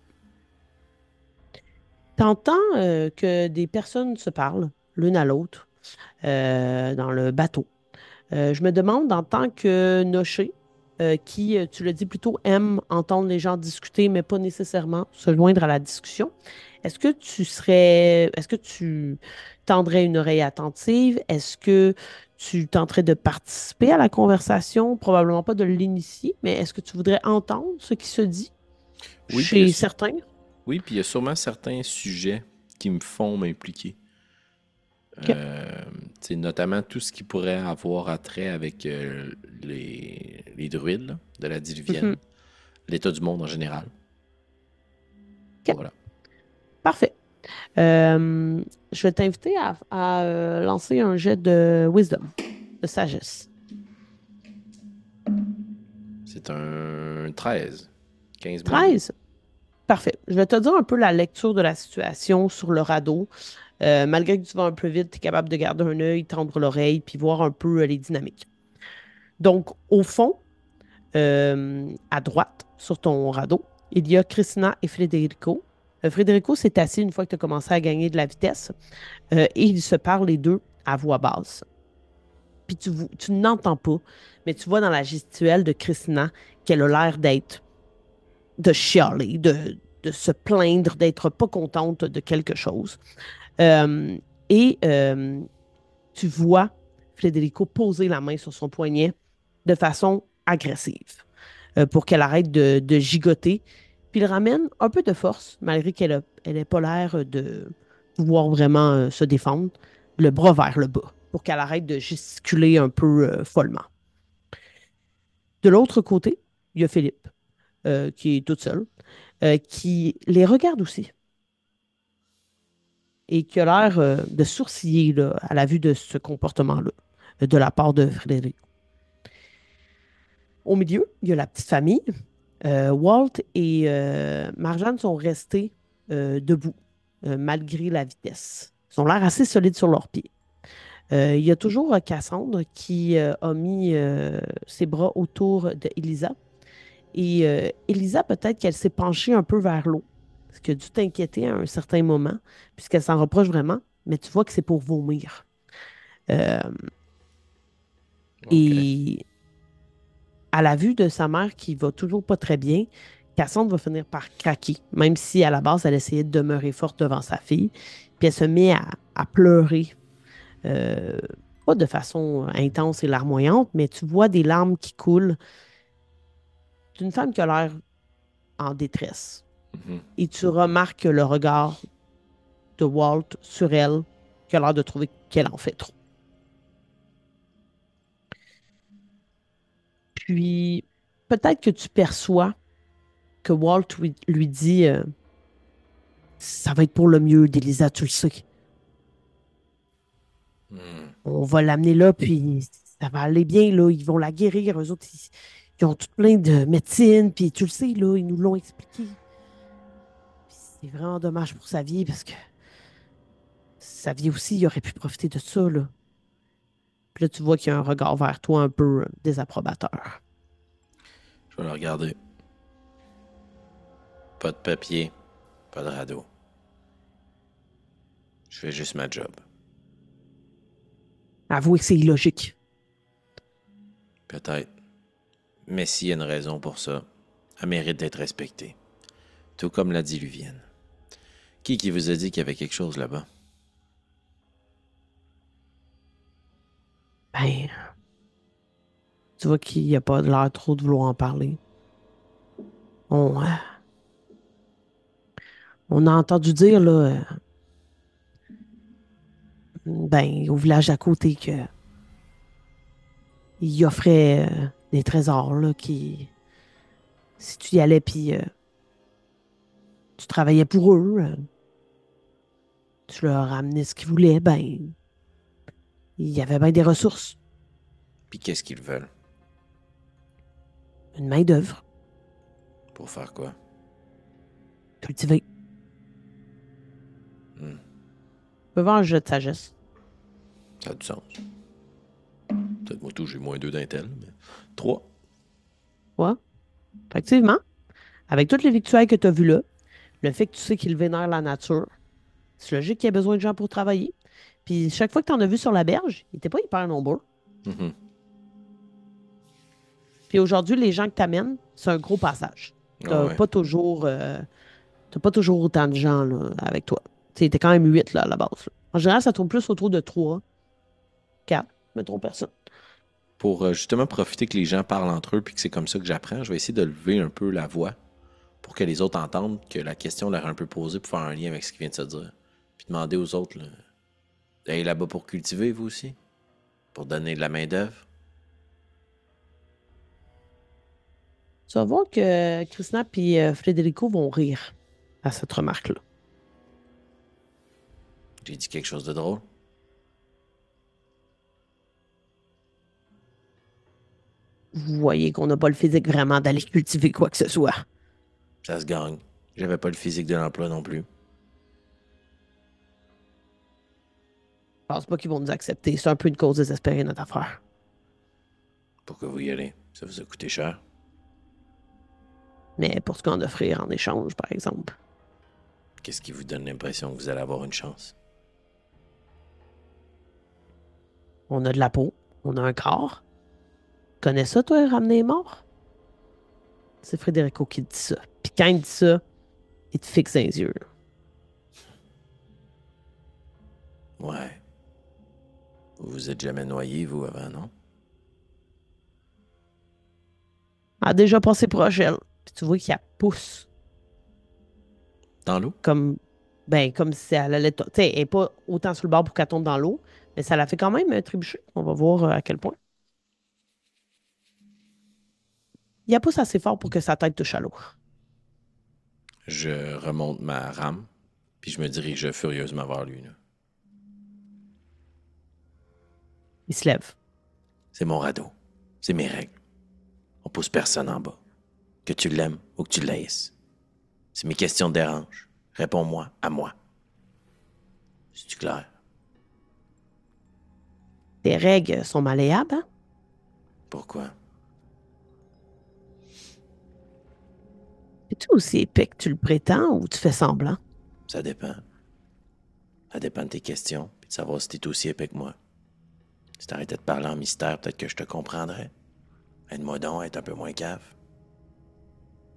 T'entends que des personnes se parlent l'une à l'autre dans le bateau. Je me demande, en tant que nocher, qui, tu le dis plutôt, aime entendre les gens discuter, mais pas nécessairement se joindre à la discussion, est-ce que tu tendrais une oreille attentive? Est-ce que tu tenterais de participer à la conversation? Probablement pas de l'initier, mais est-ce que tu voudrais entendre ce qui se dit Oui, puis il y a, chez certains? oui, puis il y a sûrement certains sujets qui me font m'impliquer. OK. Notamment tout ce qui pourrait avoir attrait avec les druides là, de la Mhm. Diluvienne, l'état du monde en général. OK. Voilà. Parfait. Je vais t'inviter à lancer un jet de wisdom, de sagesse. C'est un 13. 15 moins 2. 13. Parfait. Je vais te dire un peu la lecture de la situation sur le radeau. Malgré que tu vas un peu vite, tu es capable de garder un œil, tendre l'oreille, puis voir un peu les dynamiques. Donc, au fond, à droite, sur ton radeau, il y a Christina et Federico. Federico s'est assis une fois que tu as commencé à gagner de la vitesse et ils se parlent les deux à voix basse. Puis tu n'entends pas, mais tu vois dans la gestuelle de Christina qu'elle a l'air de chialer, de se plaindre, d'être pas contente de quelque chose. Euh, et tu vois Federico poser la main sur son poignet de façon agressive pour qu'elle arrête de gigoter. Puis il ramène un peu de force, malgré qu'elle n'ait pas l'air de pouvoir vraiment se défendre, le bras vers le bas. pour qu'elle arrête de gesticuler un peu follement. De l'autre côté, il y a Philippe, qui est toute seule, qui les regarde aussi et qui a l'air de sourciller là, à la vue de ce comportement-là de la part de Frédéric. Au milieu, il y a la petite famille. Walt et Marjane sont restés debout malgré la vitesse. Ils ont l'air assez solides sur leurs pieds. Il y a toujours Cassandre qui a mis ses bras autour d'Elisa. Et Elisa, peut-être qu'elle s'est penchée un peu vers l'eau, ce qui a dû t'inquiéter à un certain moment, puisqu'elle s'en reproche vraiment, mais tu vois que c'est pour vomir. Euh, OK. et à la vue de sa mère qui va toujours pas très bien, Cassandre va finir par craquer, même si à la base, elle essayait de demeurer forte devant sa fille. Puis elle se met à pleurer, euh, pas de façon intense et larmoyante, mais tu vois des larmes qui coulent d'une femme qui a l'air en détresse. Mhm. Et tu remarques le regard de Walt sur elle, qui a l'air de trouver qu'elle en fait trop. Puis, peut-être que tu perçois que Walt lui dit ça va être pour le mieux d'Elisa, tu le sais. Hmm. On va l'amener là, puis ça va aller bien, là. Ils vont la guérir. Eux autres, ils ont tout plein de médecine, puis tu le sais, là, ils nous l'ont expliqué. Puis c'est vraiment dommage pour sa vie, parce que sa vie aussi, il aurait pu profiter de ça, là. Puis là, tu vois qu'il y a un regard vers toi un peu désapprobateur. Je vais le regarder. Pas de papier, pas de radeau. Je fais juste ma job. Avouez que c'est illogique. Peut-être. Mais s'il y a une raison pour ça, elle mérite d'être respectée. Tout comme la diluvienne. Qui vous a dit qu'il y avait quelque chose là-bas? Ben, tu vois qu'il n'y a pas l'air trop de vouloir en parler. On, euh, on a entendu dire, là, ben, au village à côté, que il offrait des trésors, là, qui, si tu y allais, puis tu travaillais pour eux, tu leur ramenais ce qu'ils voulaient, ben, il y avait bien des ressources, Puis qu'est-ce qu'ils veulent? une main-d'œuvre, Pour faire quoi? cultivée. Hmm. Tu peux voir un jeu de sagesse. Ça a du sens. Peut-être moi tout, j'ai -2 d'intel, mais 3. Ouais, effectivement. Avec toutes les victuailles que tu as vues là, le fait que tu sais qu'ils vénèrent la nature, c'est logique qu'il y ait besoin de gens pour travailler. Puis chaque fois que tu en as vu sur la berge, ils n'étaient pas hyper nombreux. Mhm. Puis aujourd'hui, les gens que tu amènes, c'est un gros passage. Tu Ah n'as ouais. pas toujours, t'as pas toujours autant de gens là, avec toi. Tu es quand même 8 là, à la base, là. En général, ça tourne plus autour de 3, 4, mettons personne. Pour justement profiter que les gens parlent entre eux puis que c'est comme ça que j'apprends, je vais essayer de lever un peu la voix pour que les autres entendent que la question leur est un peu posée pour faire un lien avec ce qui vient de se dire. Puis demander aux autres, là, d'aller là-bas pour cultiver, vous aussi? Pour donner de la main-d'œuvre? Tu vas voir que Christina et Federico vont rire à cette remarque-là. J'ai dit quelque chose de drôle? Vous voyez qu'on n'a pas le physique vraiment d'aller cultiver quoi que ce soit. Ça se gagne. J'avais pas le physique de l'emploi non plus. Je pense pas qu'ils vont nous accepter. C'est un peu une cause désespérée, notre affaire. Pourquoi vous y allez? Ça vous a coûté cher? Mais pour ce qu'on offrir en échange, par exemple. Qu'est-ce qui vous donne l'impression que vous allez avoir une chance? On a de la peau, on a un corps. Connais ça, toi, ramener les morts? C'est Frédérico qui te dit ça. Puis quand il dit ça, il te fixe dans les yeux, là. Ouais. Vous vous êtes jamais noyé, vous, avant, non? Elle a déjà passé proche, elle. Puis tu vois qu'elle pousse Dans l'eau? comme, ben, comme si elle allait. Tu sais, elle n'est pas autant sur le bord pour qu'elle tombe dans l'eau, Mais ça l'a fait quand même trébucher. On va voir à quel point. Il a pousse assez fort pour que sa tête touche à l'eau. Je remonte ma rame, puis je me dirige furieusement vers lui. Là. Il se lève. C'est mon radeau. C'est mes règles. On pousse personne en bas. Que tu l'aimes ou que tu le laisses. Si mes questions te dérangent, réponds-moi à moi. C'est-tu clair? Tes règles sont malléables, hein? Pourquoi? Es-tu aussi épais que tu le prétends ou tu fais semblant? Ça dépend. Ça dépend de tes questions, puis de savoir si t'es aussi épais que moi. Si t'arrêtais de parler en mystère, peut-être que je te comprendrais. Aide-moi donc à être un peu moins cave.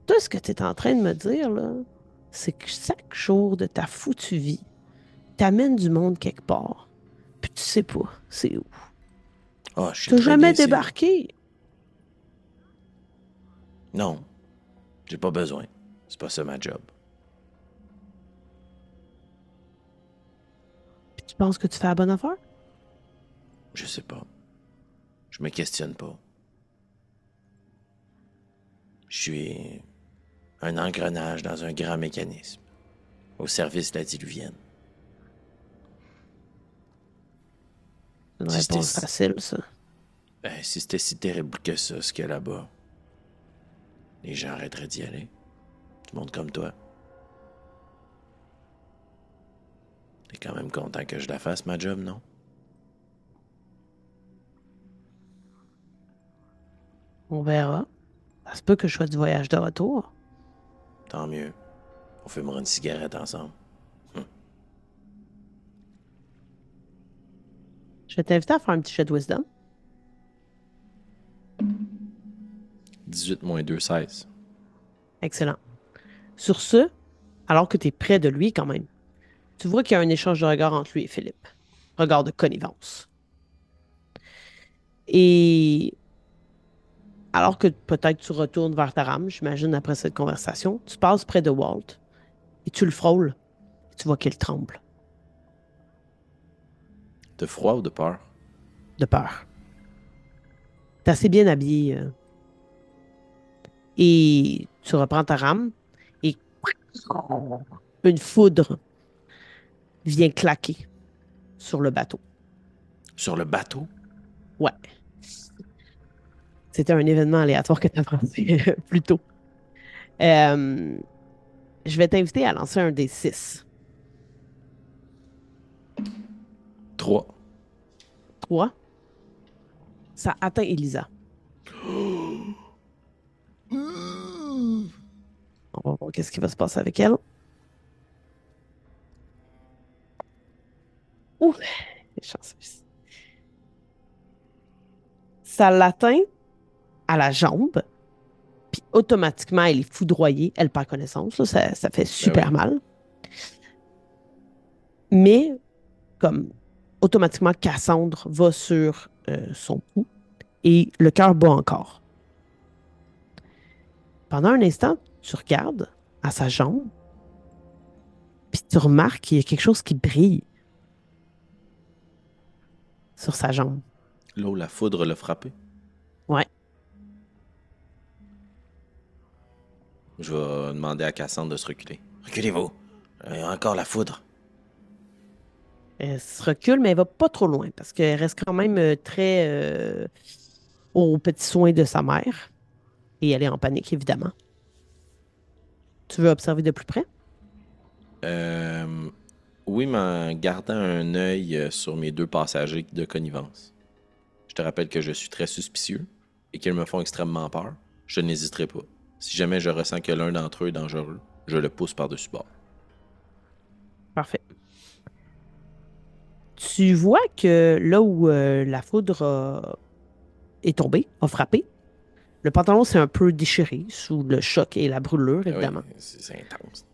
Tout ce que tu es en train de me dire, là, c'est que chaque jour de ta foutue vie t'amène du monde quelque part. Puis tu sais pas, c'est où. Ah, je sais T'as très jamais bien c'est où. débarqué. Non, j'ai pas besoin. C'est pas ça ma job. Puis tu penses que tu fais la bonne affaire? Je sais pas. Je me questionne pas. Je suis un engrenage dans un grand mécanisme, au service de la diluvienne. C'est une Si c'était réponse facile, ça. si c'était si terrible que ça, ce qu'il y a là-bas, les gens arrêteraient d'y aller. Tout le monde comme toi. T'es quand même content que je la fasse, ma job, non? On verra. Ça se peut que je sois du voyage de retour. Tant mieux. On fumera une cigarette ensemble. Je vais t'inviter à faire un petit jet de wisdom. 18 moins 2, 16. Excellent. Sur ce, alors que tu es près de lui quand même, tu vois qu'il y a un échange de regards entre lui et Philippe. Regard de connivence. Et alors que peut-être tu retournes vers ta rame, j'imagine, après cette conversation, tu passes près de Walt et tu le frôles et tu vois qu'il tremble De froid ou de peur? de peur. T'es assez bien habillé et tu reprends ta rame et une foudre vient claquer sur le bateau. Sur le bateau? Ouais, c'était un événement aléatoire que tu as pensé plus tôt. Euh, je vais t'inviter à lancer un des 6. 3. 3. Ça atteint Elisa. On va voir qu'est-ce qui va se passer avec elle. Ouh, elle est chanceuse. Ça l'atteint à la jambe, puis automatiquement, elle est foudroyée. Elle perd connaissance. Là, ça fait Ben super oui. mal. Mais, comme automatiquement, Cassandre va sur son cou et le cœur bat encore. Pendant un instant, tu regardes à sa jambe, puis tu remarques qu'il y a quelque chose qui brille sur sa jambe. Là où la foudre l'a frappé. Ouais. Je vais demander à Cassandre de se reculer. Reculez-vous. Il y a encore la foudre. Elle se recule, mais elle va pas trop loin parce qu'elle reste quand même très aux petits soins de sa mère. Et elle est en panique, évidemment. Tu veux observer de plus près? Euh, oui, mais en gardant un œil sur mes 2 passagers de connivence. Je te rappelle que je suis très suspicieux et qu'ils me font extrêmement peur. Je n'hésiterai pas. Si jamais je ressens que l'un d'entre eux est dangereux, je le pousse par-dessus bord. Parfait. Tu vois que là où la foudre est tombée, a frappé, le pantalon s'est un peu déchiré sous le choc et la brûlure, Ah oui, évidemment. c'est intense.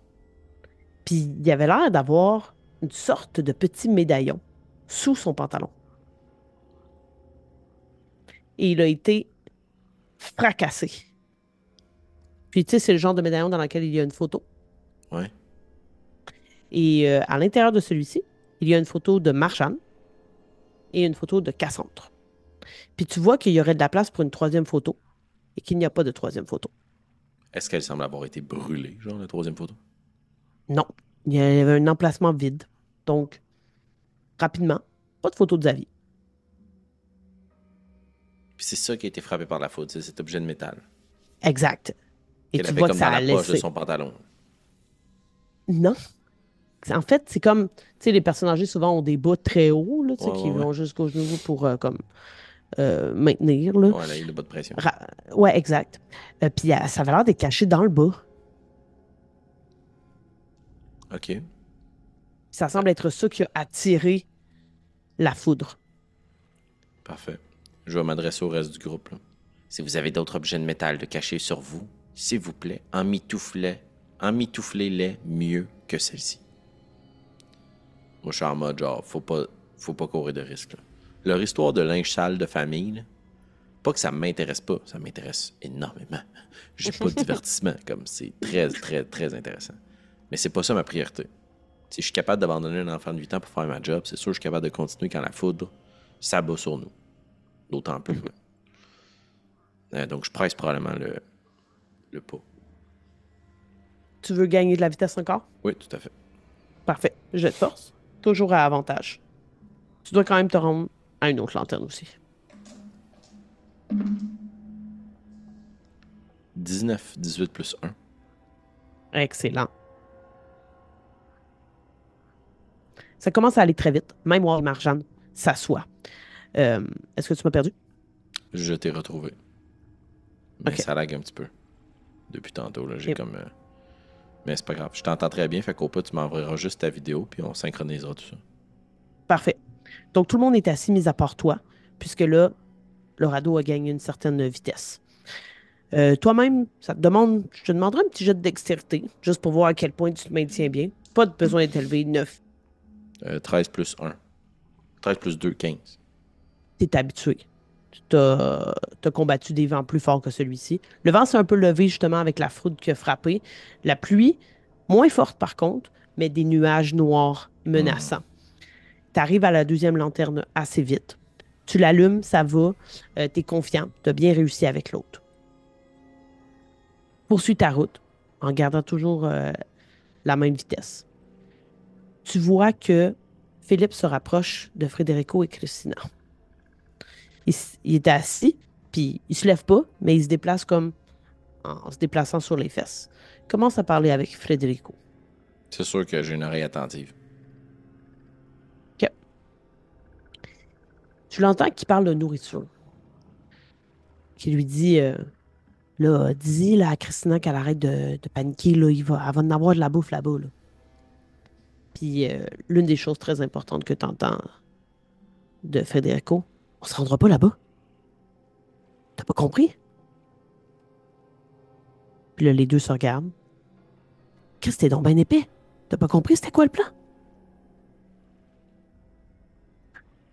Puis il y avait l'air d'avoir une sorte de petit médaillon sous son pantalon. Et il a été fracassé. Puis tu sais, c'est le genre de médaillon dans lequel il y a une photo. Ouais. Et à l'intérieur de celui-ci, il y a une photo de Marjane et une photo de Cassandre. Puis tu vois qu'il y aurait de la place pour une troisième photo et qu'il n'y a pas de troisième photo. Est-ce qu'elle semble avoir été brûlée, genre, la troisième photo? Non, il y avait un emplacement vide. Donc, rapidement, pas de photo de Xavier. Puis c'est ça qui a été frappé par la foudre, c'est cet objet de métal. Exact. Et Qu'elle tu avait vois que comme ça dans a la poche de laissé. son pantalon. Non. En fait, c'est comme, tu sais, les personnes âgées souvent ont des bas très hauts, là, tu sais, Ouais, qui ouais, ouais. vont jusqu'aux genoux pour comme maintenir, là. Ouais, elle a eu de bas de pression. Ouais, exact. Puis ça avait l'air d'être caché dans le bas. OK. Ça semble être ça qui a attiré la foudre. Parfait. Je vais m'adresser au reste du groupe, là. Si vous avez d'autres objets de métal de cachés sur vous, s'il vous plaît, emmitouflez-les mieux que celle-ci. Moi, je suis en mode genre, faut pas courir de risque, là. Leur histoire de linge sale de famille, là, pas que ça m'intéresse pas, ça m'intéresse énormément. J'ai pas de divertissement, comme c'est très, très, très intéressant. Mais c'est pas ça ma priorité. Si je suis capable d'abandonner un enfant de 8 ans pour faire ma job, c'est sûr que je suis capable de continuer quand la foudre s'abat sur nous. D'autant plus. Donc, je presse probablement le pas. Tu veux gagner de la vitesse encore? Oui, tout à fait. Parfait. Jet de force. Toujours à avantage. Tu dois quand même te rendre à une autre lanterne aussi. 19, 18 plus 1. Excellent. Ça commence à aller très vite. Même Wall Marjan s'assoit. Est-ce que tu m'as perdu? Je t'ai retrouvé. Mais OK. ça lag un petit peu. Depuis tantôt, là, j'ai Et- comme... Mais c'est pas grave. Je t'entends très bien, fait qu'au pas, tu m'enverras juste ta vidéo, puis on synchronisera tout ça. Parfait. Donc, tout le monde est assis, mis à part toi, puisque là, le radeau a gagné une certaine vitesse. Toi-même, je te demanderai un petit jet de dextérité, juste pour voir à quel point tu te maintiens bien. Pas de besoin d'être élevé, 9. 13 plus 1. 13 plus 2, 15. Tu es habitué. Tu as combattu des vents plus forts que celui-ci. Le vent s'est un peu levé justement avec la foudre qui a frappé. La pluie, moins forte par contre, mais des nuages noirs menaçants. Tu arrives à la deuxième lanterne assez vite. Tu l'allumes, ça va. Tu es confiant. Tu as bien réussi avec l'autre. Poursuis ta route en gardant toujours la même vitesse. Tu vois que Philippe se rapproche de Federico et Christina. Il était assis, puis il se lève pas, mais il se déplace comme en se déplaçant sur les fesses. Il commence à parler avec Federico. C'est sûr que j'ai une oreille attentive. OK. Tu l'entends qui parle de nourriture. Qui lui dit là, dis là, à Christina qu'elle arrête de paniquer, là, elle va en avoir de la bouffe là-bas. Là. Puis l'une des choses très importantes que tu entends de Federico, on se rendra pas là-bas. T'as pas compris? Puis là, les deux se regardent. Qu'est-ce que t'es donc ben épais? T'as pas compris c'était quoi le plan?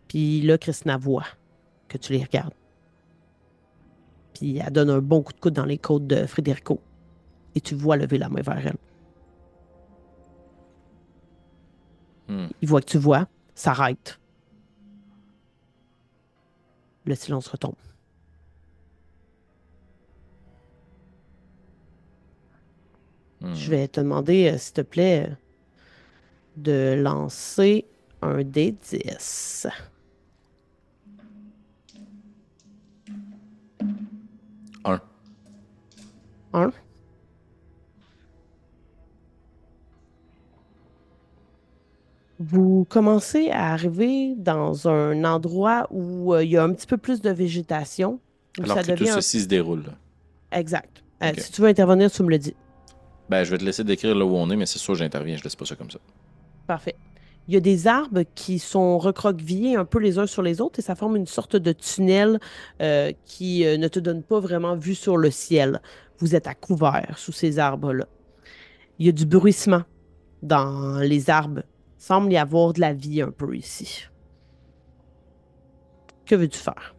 Puis là, Christina voit que tu les regardes. Puis elle donne un bon coup de coude dans les côtes de Federico. Et tu vois lever la main vers elle. Il voit que tu vois, s'arrête. Le silence retombe. Je vais te demander, s'il te plaît, de lancer un D10. 1. Un. Vous commencez à arriver dans un endroit où il y a un petit peu plus de végétation, où Alors ça que tout devient ceci se déroule, là. exact. OK. Si tu veux intervenir, tu me le dis. Ben, je vais te laisser décrire là où on est, mais c'est sûr, j'interviens, je laisse pas ça comme ça. Parfait. Il y a des arbres qui sont recroquevillés un peu les uns sur les autres et ça forme une sorte de tunnel qui ne te donne pas vraiment vue sur le ciel. Vous êtes à couvert sous ces arbres-là. Il y a du bruissement dans les arbres. Il semble y avoir de la vie un peu ici. Que veux-tu faire?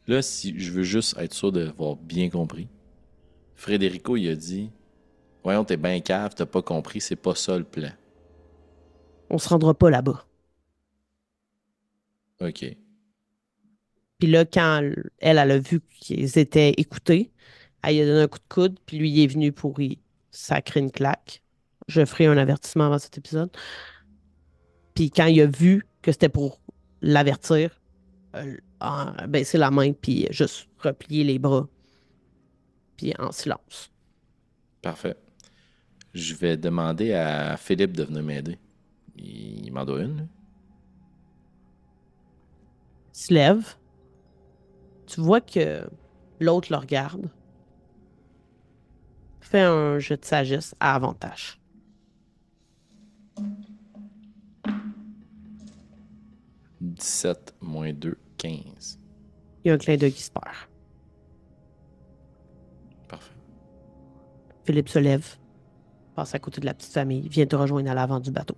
Là, si je veux juste être sûr d'avoir bien compris, Frédérico, il a dit: Voyons, t'es bien cave, t'as pas compris, c'est pas ça le plan. On se rendra pas là-bas. OK. Puis là, quand elle a vu qu'ils étaient écoutés, elle lui a donné un coup de coude, puis lui, il est venu pour y sacrer une claque. Je ferai un avertissement avant cet épisode. Puis quand il a vu que c'était pour l'avertir, baisser la main, puis juste replier les bras, puis en silence. Parfait. Je vais demander à Philippe de venir m'aider. Il m'en doit une, là. Il se lève. Tu vois que l'autre le regarde. Fait un jet de sagesse à avantage. 17 moins 2, 15. Il y a un clin d'œil qui se perd. Parfait. Philippe se lève, passe à côté de la petite famille, vient te rejoindre à l'avant du bateau.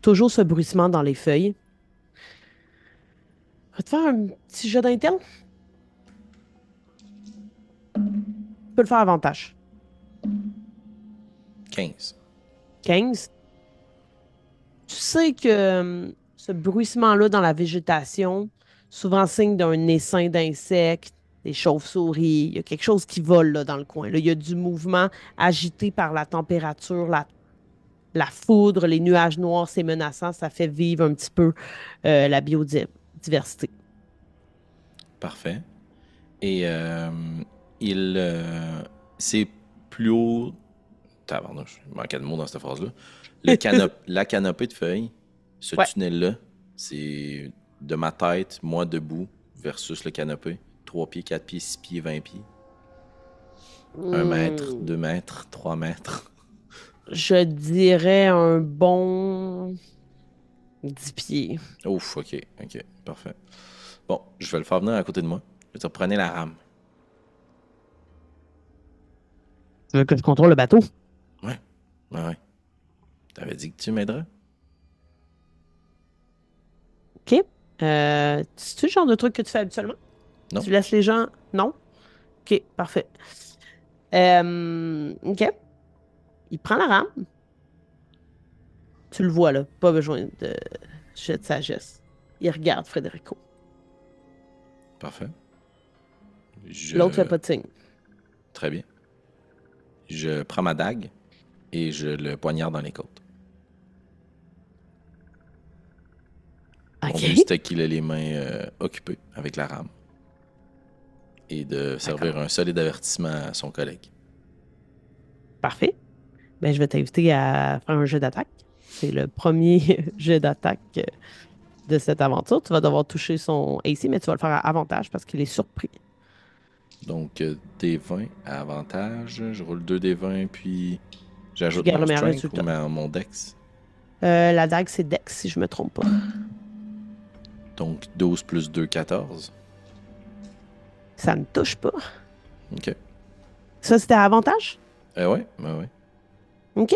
Toujours ce bruissement dans les feuilles. Va te faire un petit jet d'intel? Tu peux le faire avantage. 15. 15. Tu sais que ce bruissement-là dans la végétation, souvent signe d'un essaim d'insectes, des chauves-souris, il y a quelque chose qui vole là, dans le coin. Là. Il y a du mouvement agité par la température, la foudre, les nuages noirs, c'est menaçant, ça fait vivre un petit peu la biodiversité. Parfait. Et il. C'est plus haut. Tabarnouche, il manquait de mots dans cette phrase-là. La canopée de feuilles, ce Ouais. tunnel-là, c'est de ma tête, moi debout, versus le canopé. 3 pieds, 4 pieds, 6 pieds, 20 pieds. 1 mètre, 2 mètres, 3 mètres. Je dirais un bon 10 pieds. Ouf, ok, parfait. Bon, je vais le faire venir à côté de moi. Je vais dire, prenez la rame. Tu veux que je contrôle le bateau? Ouais, ouais. T'avais dit que tu m'aiderais? OK. C'est-tu le genre de truc que tu fais habituellement? Non? Tu laisses les gens... Non? OK, parfait. OK. Il prend la rame. Tu le vois, là. Pas besoin de jet de sagesse. Il regarde Frédérico. Parfait. L'autre fait pas de signe. Très bien. Je prends ma dague et je le poignarde dans les côtes. Mon OK. but, c'était qu'il ait les mains occupées avec la rame et de servir un solide avertissement à son collègue. Parfait. Ben, je vais t'inviter à faire un jeu d'attaque. C'est le premier jeu d'attaque de cette aventure. Tu vas devoir toucher son AC, mais tu vas le faire à avantage parce qu'il est surpris. Donc, des 20 à avantage. Je roule 2 des 20, puis Je j'ajoute garde mon le meilleur strength ou résultat. mon dex. La dague, c'est Dex, si je me trompe pas. Donc, 12 plus 2, 14. Ça ne touche pas. OK. Ça, c'était à avantage? Ouais. OK.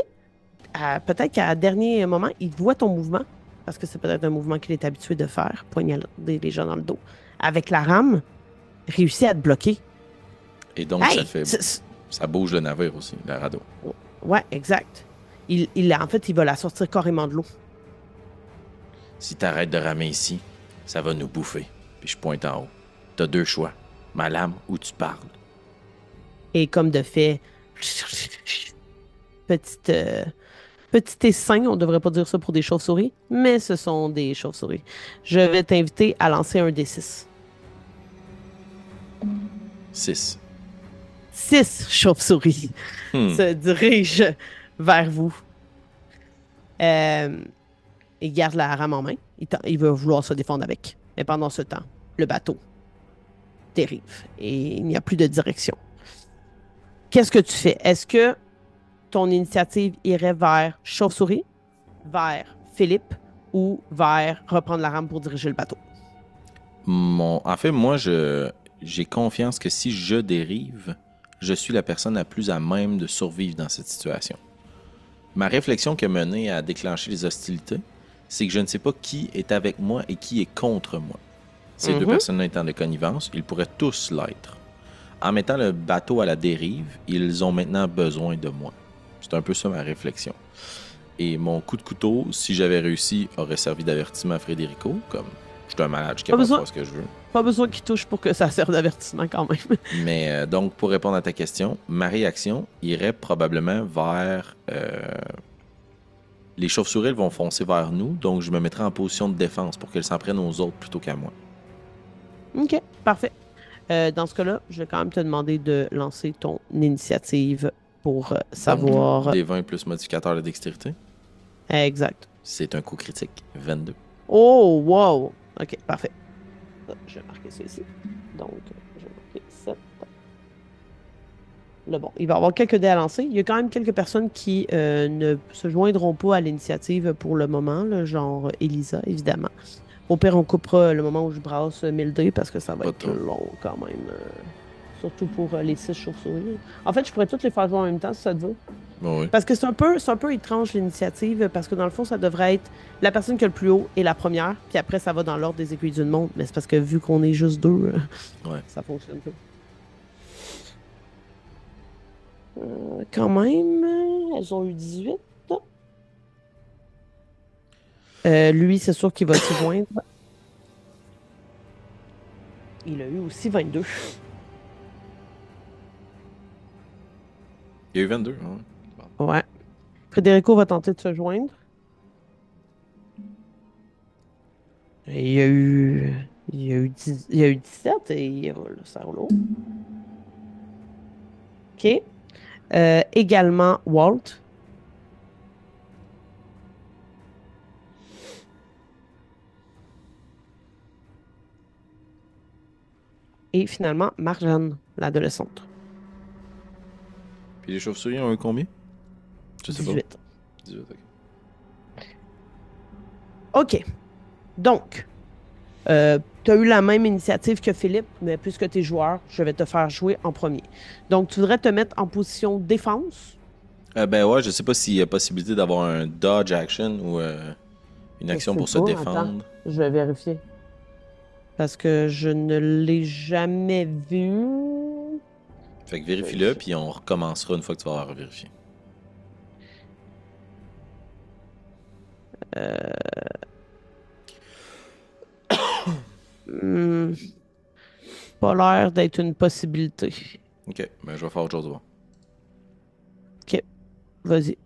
Peut-être qu'à dernier moment, il voit ton mouvement, parce que c'est peut-être un mouvement qu'il est habitué de faire, poignarder les gens dans le dos. Avec la rame, réussit à te bloquer. Et donc, Hey! ça bouge le navire aussi, le radeau. Ouais, exact. En fait, il va la sortir carrément de l'eau. Si t'arrêtes de ramer ici, ça va nous bouffer. Puis je pointe en haut. T'as 2 choix. Ma lame ou tu parles. Et comme de fait, petite, petit essaim, on devrait pas dire ça pour des chauves-souris, mais ce sont des chauves-souris. Je vais t'inviter à lancer un D6. 6. 6 chauves-souris se dirigent vers vous. Il garde la rame en main. Il va vouloir se défendre avec. Mais pendant ce temps, le bateau dérive et il n'y a plus de direction. Qu'est-ce que tu fais? Est-ce que ton initiative irait vers Chauve-souris, vers Philippe ou vers reprendre la rame pour diriger le bateau? En fait, moi, j'ai confiance que si je dérive, je suis la personne la plus à même de survivre dans cette situation. Ma réflexion qui a mené à déclencher les hostilités, c'est que je ne sais pas qui est avec moi et qui est contre moi. Ces deux personnes-là étant de connivence, ils pourraient tous l'être. En mettant le bateau à la dérive, ils ont maintenant besoin de moi. C'est un peu ça ma réflexion. Et mon coup de couteau, si j'avais réussi, aurait servi d'avertissement à Frédérico. Comme je suis un malade, je suis capable de faire ce que je veux. Pas besoin qu'il touche pour que ça serve d'avertissement quand même. Mais donc, pour répondre à ta question, ma réaction irait probablement vers... les chauves-souris vont foncer vers nous, donc je me mettrai en position de défense pour qu'elles s'en prennent aux autres plutôt qu'à moi. OK, parfait. Dans ce cas-là, je vais quand même te demander de lancer ton initiative pour savoir... Donc, des 20 plus modificateur de dextérité. Exact. C'est un coup critique, 22. Oh, wow! OK, parfait. Je vais marquer ça ici. Donc, je vais marquer 7. Là, bon, il va y avoir quelques dés à lancer. Il y a quand même quelques personnes qui ne se joindront pas à l'initiative pour le moment, là, genre Elisa, évidemment. Au pire, on coupera le moment où je brasse 1000 dés parce que ça va être long quand même. Surtout pour les 6 chauves-souris. En fait, je pourrais toutes les faire jouer en même temps si ça te veut. Bon, oui. Parce que c'est un peu étrange l'initiative, parce que dans le fond, ça devrait être la personne qui a le plus haut et la première, puis après, ça va dans l'ordre des aiguilles d'une montre. Mais c'est parce que vu qu'on est juste deux, ça fonctionne pas. Quand même, elles ont eu 18. Lui, c'est sûr qu'il va se joindre. Il a eu aussi 22. Il y a eu 22, hein? Ouais. Frédérico va tenter de se joindre. Et il y a eu 17 et ça roule. OK. Également Walt. Et finalement, Marjane, l'adolescente. Puis les chauves-souris ont eu combien? Je sais 18. pas. 18, ok. OK. Donc, tu as eu la même initiative que Philippe, mais puisque tu es joueur, je vais te faire jouer en premier. Donc, tu voudrais te mettre en position défense? Ben ouais, je sais pas s'il y a possibilité d'avoir un dodge action ou une action pour se défendre. Attends, je vais vérifier. Parce que je ne l'ai jamais vu. Fait que vérifie-le, puis on recommencera une fois que tu vas avoir vérifié. Pas l'air d'être une possibilité. Ok, ben je vais faire autre chose. Ok, vas-y.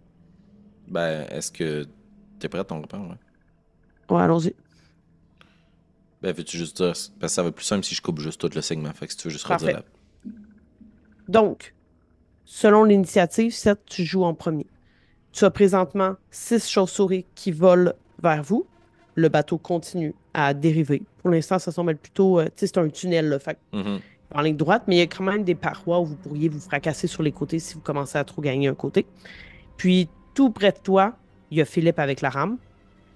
Ben, est-ce que t'es prêt à ton repas, ouais? Ouais, allons-y. Ben, veux-tu juste dire... Parce que ça va être plus simple si je coupe juste tout le segment. Fait que si tu veux juste Parfait. redire là. Donc, selon l'initiative, 7, tu joues en premier. Tu as présentement 6 chauves-souris qui volent vers vous. Le bateau continue à dériver. Pour l'instant, ça semble être plutôt... tu sais, c'est un tunnel, là, fait en ligne droite, mais il y a quand même des parois où vous pourriez vous fracasser sur les côtés si vous commencez à trop gagner un côté. Puis, tout près de toi, il y a Philippe avec la rame.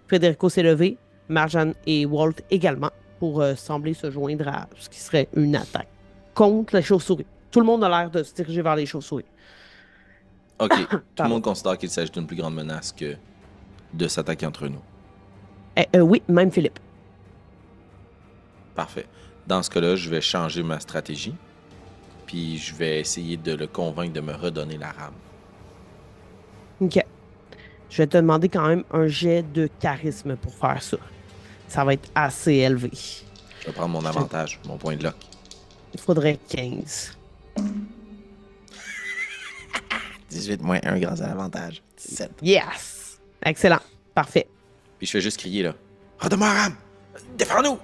Frédérico s'est levé. Marjane et Walt également pour sembler se joindre à ce qui serait une attaque contre les chauves-souris. Tout le monde a l'air de se diriger vers les chauves-souris. Ok, tout le monde considère qu'il s'agit d'une plus grande menace que de s'attaquer entre nous. Oui, même Philippe. Parfait. Dans ce cas-là, je vais changer ma stratégie. Puis je vais essayer de le convaincre de me redonner la rame. OK. Je vais te demander quand même un jet de charisme pour faire ça. Ça va être assez élevé. Je vais prendre mon avantage, mon point de lock. Il faudrait 15. 18 moins 1 grâce à l'avantage. 17. Yes! Excellent. Parfait. Puis je fais juste crier là. Redonne-moi la rame! Défends-nous!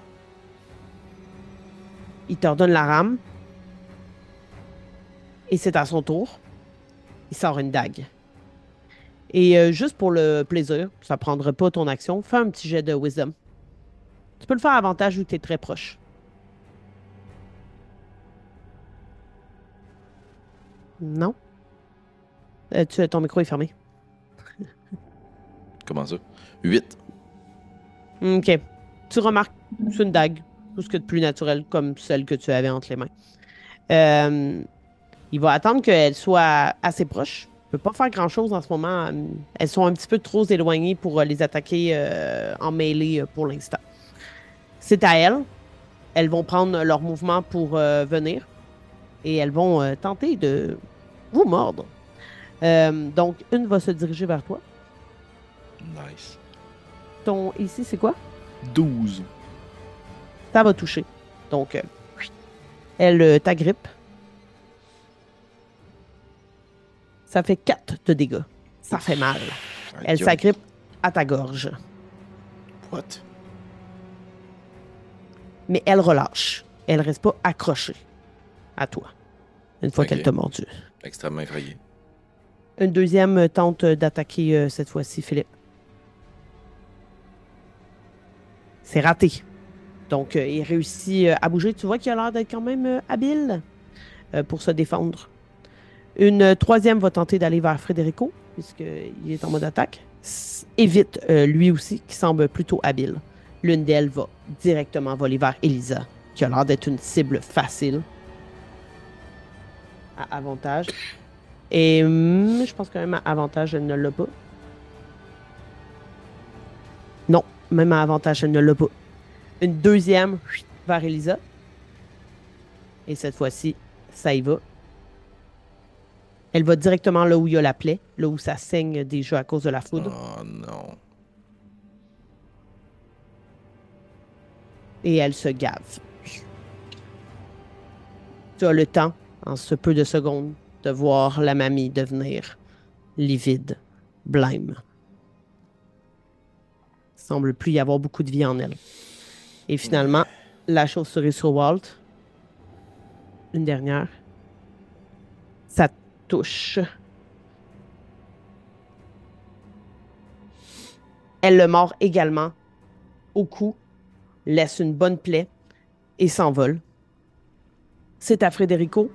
Il te redonne la rame. Et c'est à son tour. Il sort une dague. Et juste pour le plaisir, ça ne prendra pas ton action, fais un petit jet de wisdom. Tu peux le faire à avantage vu que tu es très proche. Non? Ton micro est fermé. Comment ça? 8. OK. Tu remarques, c'est une dague. Tout ce que de plus naturel, comme celle que tu avais entre les mains. Il va attendre qu'elle soit assez proche. Il ne peut pas faire grand-chose en ce moment. Elles sont un petit peu trop éloignées pour les attaquer en mêlée pour l'instant. C'est à elles. Elles vont prendre leur mouvement pour venir. Et elles vont tenter de vous mordre. Donc, une va se diriger vers toi. Nice. Ton ici, c'est quoi? 12. Ça va toucher. Donc, elle t'agrippe. Ça fait 4 de dégâts. Ça fait mal. Elle Aïe, aïe. s'agrippe à ta gorge. What? Mais elle relâche. Elle reste pas accrochée à toi une fois Ok. qu'elle t'a mordu. Extrêmement effrayé. Une deuxième tente d'attaquer cette fois-ci, Philippe. C'est raté. Donc, il réussit à bouger. Tu vois qu'il a l'air d'être quand même habile pour se défendre. Une troisième va tenter d'aller vers Federico, puisqu'il est en mode attaque. Évite lui aussi, qui semble plutôt habile. L'une d'elles va directement voler vers Elisa, qui a l'air d'être une cible facile. À avantage. Et je pense quand même à avantage, elle ne l'a pas. Non, même à avantage, elle ne l'a pas. Une deuxième vers Elisa. Et cette fois-ci, ça y va. Elle va directement là où il y a la plaie, là où ça saigne déjà à cause de la foudre. Oh non. Et elle se gave. Tu as le temps, en ce peu de secondes, de voir la mamie devenir livide, blême. Il semble plus y avoir beaucoup de vie en elle. Et finalement, la chauve-souris sur Walt, une dernière, ça touche. Elle le mord également au cou, laisse une bonne plaie et s'envole. C'est à Federico,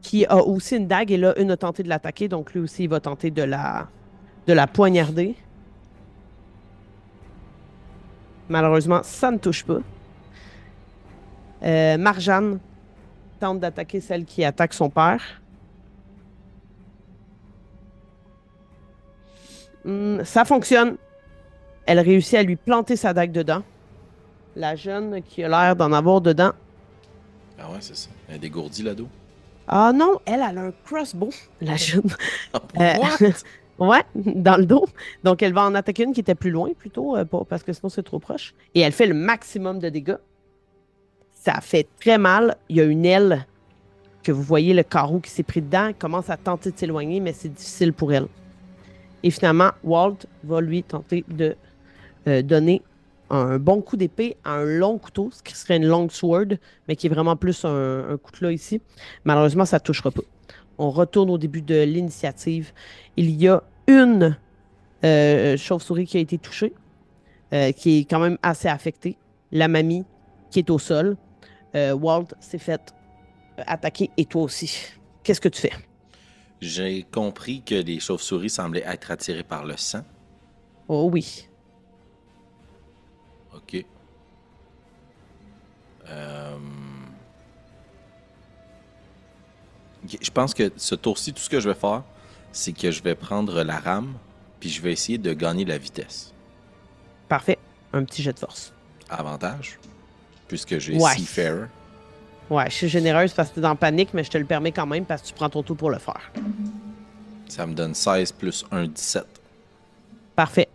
qui a aussi une dague et là, une a tenté de l'attaquer, donc lui aussi, il va tenter de la poignarder. Malheureusement, ça ne touche pas. Marjane tente d'attaquer celle qui attaque son père. Ça fonctionne. Elle réussit à lui planter sa dague dedans. La jeune qui a l'air d'en avoir dedans. Ah ouais, c'est ça. Elle est dégourdie, l'ado. Ah non, elle a un crossbow, la jeune. Euh, What? ouais, dans le dos. Donc, elle va en attaquer une qui était plus loin, plutôt, parce que sinon, c'est trop proche. Et elle fait le maximum de dégâts. Ça fait très mal. Il y a une aile que vous voyez, le carreau qui s'est pris dedans. Elle commence à tenter de s'éloigner, mais c'est difficile pour elle. Et finalement, Walt va lui tenter de donner un bon coup d'épée à un long couteau, ce qui serait une long sword, mais qui est vraiment plus un couteau ici. Malheureusement, ça ne touchera pas. On retourne au début de l'initiative. Il y a une chauve-souris qui a été touchée, qui est quand même assez affectée. La mamie qui est au sol. Walt s'est fait attaquer et toi aussi. Qu'est-ce que tu fais? J'ai compris que les chauves-souris semblaient être attirées par le sang. Oh oui. OK. Ok, je pense que ce tour-ci, tout ce que je vais faire, c'est que je vais prendre la rame, puis je vais essayer de gagner la vitesse. Parfait. Un petit jet de force. Avantage, puisque j'ai Ouais. Seafarer. Ouais, je suis généreuse parce que tu es en panique, mais je te le permets quand même parce que tu prends ton tour pour le faire. Ça me donne 16 plus 1, 17. Parfait.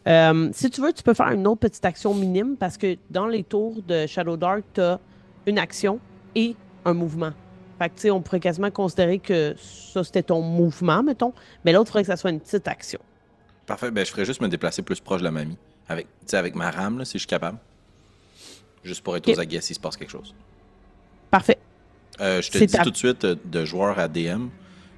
Si tu veux, tu peux faire une autre petite action minime parce que dans les tours de Shadow Dark, tu as une action et un mouvement. Fait que, tu sais, on pourrait quasiment considérer que ça, c'était ton mouvement, mettons, mais l'autre, il faudrait que ça soit une petite action. Parfait, ben je ferais juste me déplacer plus proche de la mamie. Avec, tu sais, avec ma rame, là, si je suis capable. Juste pour être OK. aux aguets s'il se passe quelque chose. Parfait. Je te C'est dis ta... tout de suite, de joueur à DM,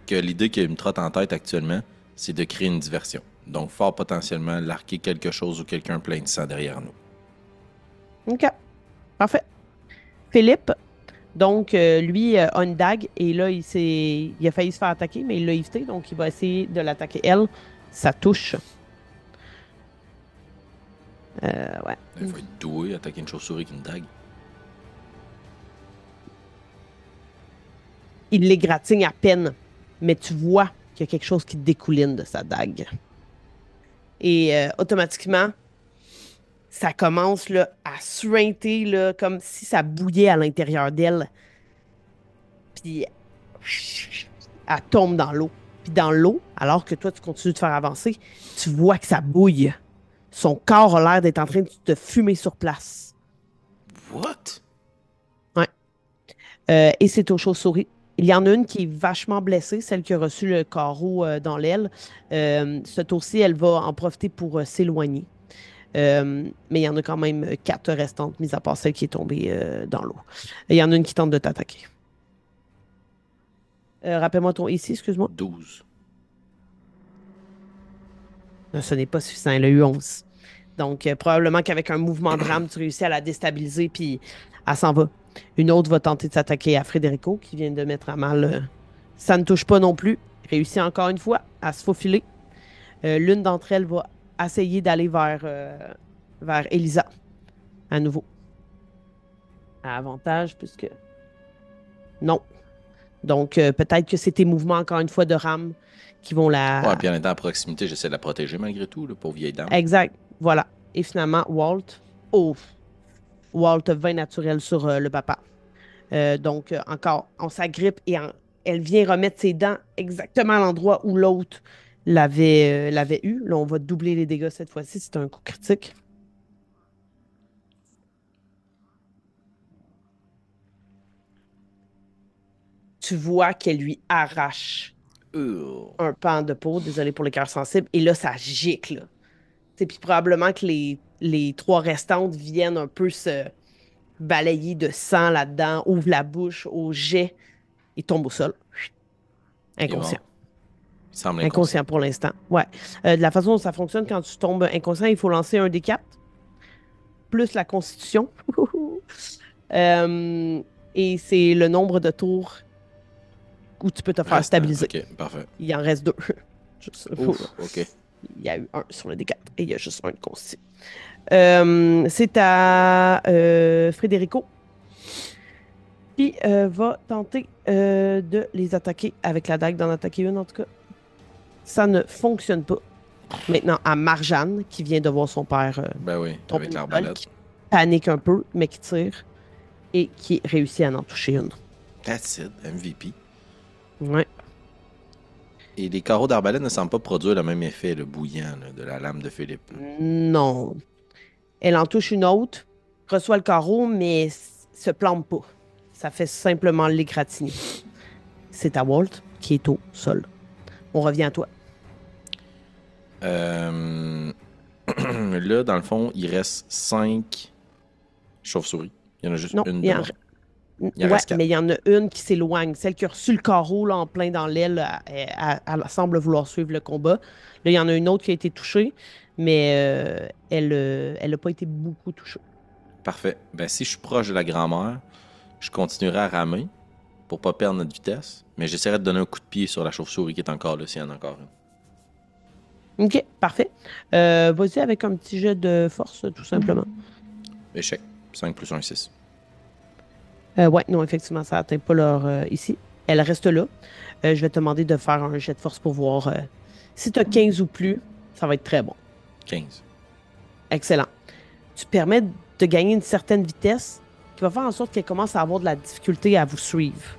que l'idée qui me trotte en tête actuellement, c'est de créer une diversion. Donc, fort potentiellement, larquer quelque chose ou quelqu'un plein de sang derrière nous. OK. Parfait. Philippe, donc, lui, a une dague et là, il a failli se faire attaquer, mais il l'a évité, donc il va essayer de l'attaquer elle. Ça touche. Ouais. Il faut être doué, attaquer une chauve-souris avec une dague. Il l'égratigne à peine, mais tu vois qu'il y a quelque chose qui découline de sa dague. Et automatiquement, ça commence là, à suinter là, comme si ça bouillait à l'intérieur d'elle. Puis elle tombe dans l'eau. Puis dans l'eau, alors que toi, tu continues de faire avancer, tu vois que ça bouille. Son corps a l'air d'être en train de fumer sur place. What? Ouais. Et c'est aux chauves-souris. Il y en a une qui est vachement blessée, celle qui a reçu le carreau dans l'aile. Ce tour-ci, elle va en profiter pour s'éloigner. Mais il y en a quand même quatre restantes, mis à part celle qui est tombée dans l'eau. Il y en a une qui tente de t'attaquer. Rappelle-moi ton ici, excuse-moi. 12. Ce n'est pas suffisant, elle a eu 11. Donc, probablement qu'avec un mouvement de rame, tu réussis à la déstabiliser, puis elle s'en va. Une autre va tenter de s'attaquer à Frédérico, qui vient de mettre à mal. Ça ne touche pas non plus. Réussit encore une fois à se faufiler. L'une d'entre elles va essayer d'aller vers Elisa, à nouveau. À avantage, puisque... Non. Donc, peut-être que c'est tes mouvements, encore une fois, de rame qui vont Ouais, la... puis en étant à proximité, j'essaie de la protéger malgré tout, là, pauvre vieille dame. Exact. Voilà. Et finalement, Walt... Oh! Walt a 20 naturel sur le papa. Donc, encore, on s'agrippe et elle vient remettre ses dents exactement à l'endroit où l'autre l'avait eu. Là, on va doubler les dégâts cette fois-ci. C'est un coup critique. Tu vois qu'elle lui arrache Ugh. un pan de peau. Désolé pour le cœur sensible. Et là, ça gicle. Puis probablement que les trois restantes viennent un peu se balayer de sang là-dedans, ouvrent la bouche au jet et tombent au sol. Il est Inconscient. mort. Il semble inconscient. Inconscient pour l'instant. Ouais. De la façon dont ça fonctionne, quand tu tombes inconscient, il faut lancer un D4 plus la constitution. Euh, et c'est le nombre de tours où tu peux te faire Restant. stabiliser. Ok, parfait. Il en reste 2. Ouf, ok. Il y a eu un sur le D4 et il y a juste un de constitution. C'est à Frédérico qui va tenter de les attaquer avec la dague, d'en attaquer une en tout cas. Ça ne fonctionne pas. Maintenant, à Marjane, qui vient de voir son père Ben oui, tomber avec au sol, l'arbalète. qui panique un peu, mais qui tire et qui réussit à en toucher une. That's it, MVP. Ouais. Et les carreaux d'arbalète ne semblent pas produire le même effet, le bouillant là, de la lame de Philippe. Non. Elle en touche une autre, reçoit le carreau, mais se plante pas. Ça fait simplement l'égratigner. C'est à Walt qui est au sol. On revient à toi. Là, dans le fond, il reste 5 chauves-souris. Il y en a juste Non, une il de y en... mort. Il en Ouais, reste 4. mais il y en a une qui s'éloigne. Celle qui a reçu le carreau là, en plein dans l'aile, elle semble vouloir suivre le combat. Là, il y en a une autre qui a été touchée, mais elle n'a pas été beaucoup touchée. Parfait. Ben, si je suis proche de la grand-mère, je continuerai à ramer pour pas perdre notre vitesse, mais j'essaierai de donner un coup de pied sur la chauve-souris qui est encore là, s'il y en a encore une. OK, parfait. Vas-y avec un petit jet de force, tout simplement. Échec. 5 plus 1, 6. Ouais, non, effectivement, ça n'atteint pas leur ici. Elle reste là. Je vais te demander de faire un jet de force pour voir. Si tu as 15 ou plus, ça va être très bon. 15. Excellent. Tu permets de gagner une certaine vitesse qui va faire en sorte qu'elles commencent à avoir de la difficulté à vous suivre.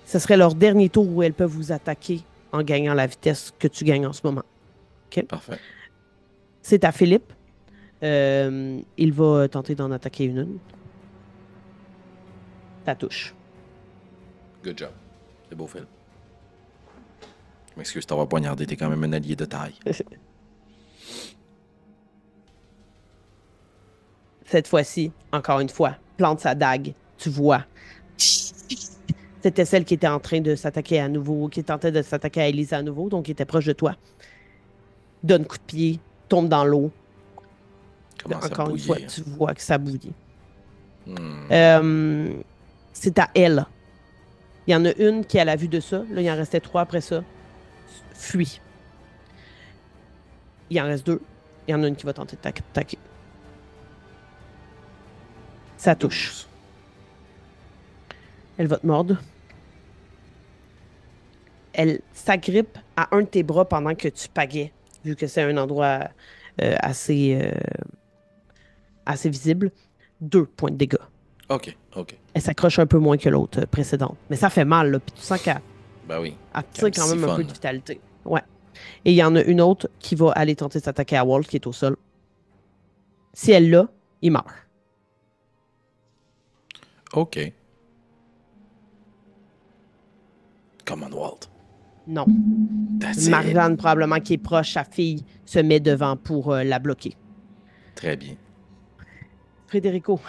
Ce serait leur dernier tour où elles peuvent vous attaquer en gagnant la vitesse que tu gagnes en ce moment. OK? Parfait. C'est à Philippe. Il va tenter d'en attaquer une. Ça touche. Good job. C'est beau, Phil. Je m'excuse de t'avoir poignardé, t'es quand même un allié de taille. Cette fois-ci, encore une fois, plante sa dague. Tu vois. C'était celle qui était en train de s'attaquer à nouveau, qui tentait de s'attaquer à Elisa à nouveau, donc qui était proche de toi. Donne coup de pied, tombe dans l'eau. Commence Encore à une fois, bouillir. tu vois que ça bouillit. Hmm. C'est à elle. Il y en a une qui a la vue de ça. Là, il en restait 3 après ça. Fuit. Il en reste 2. Il y en a une qui va tenter de t'attaquer. Ça touche. 12. Elle va te mordre. Elle s'agrippe à un de tes bras pendant que tu pagais, vu que c'est un endroit assez visible. 2 points de dégâts. Ok, ok. Elle s'accroche un peu moins que l'autre précédente. Mais ça fait mal, là. Puis tu sens qu'elle Ben oui. Elle Quand même tire quand même un peu siphonne. de vitalité. Ouais. Et il y en a une autre qui va aller tenter de s'attaquer à Walt, qui est au sol. Si elle l'a, il meurt. OK. Commonwealth. Non. That's it. Marjane, probablement qui est proche, sa fille, se met devant pour la bloquer. Très bien. Frédérico,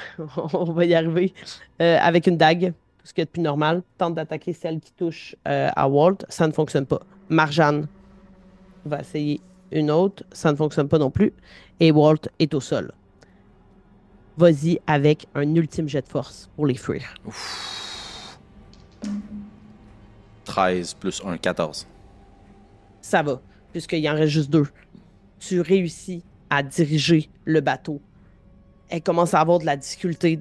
on va y arriver. Avec une dague, tout ce qui est de plus normal, tente d'attaquer celle qui touche à Walt. Ça ne fonctionne pas. Marjane va essayer une autre. Ça ne fonctionne pas non plus. Et Walt est au sol. Vas-y avec un ultime jet de force pour les fuir. 13 plus 1, 14. Ça va, puisqu'il en reste juste deux. Tu réussis à diriger le bateau. Elle commence à avoir de la difficulté,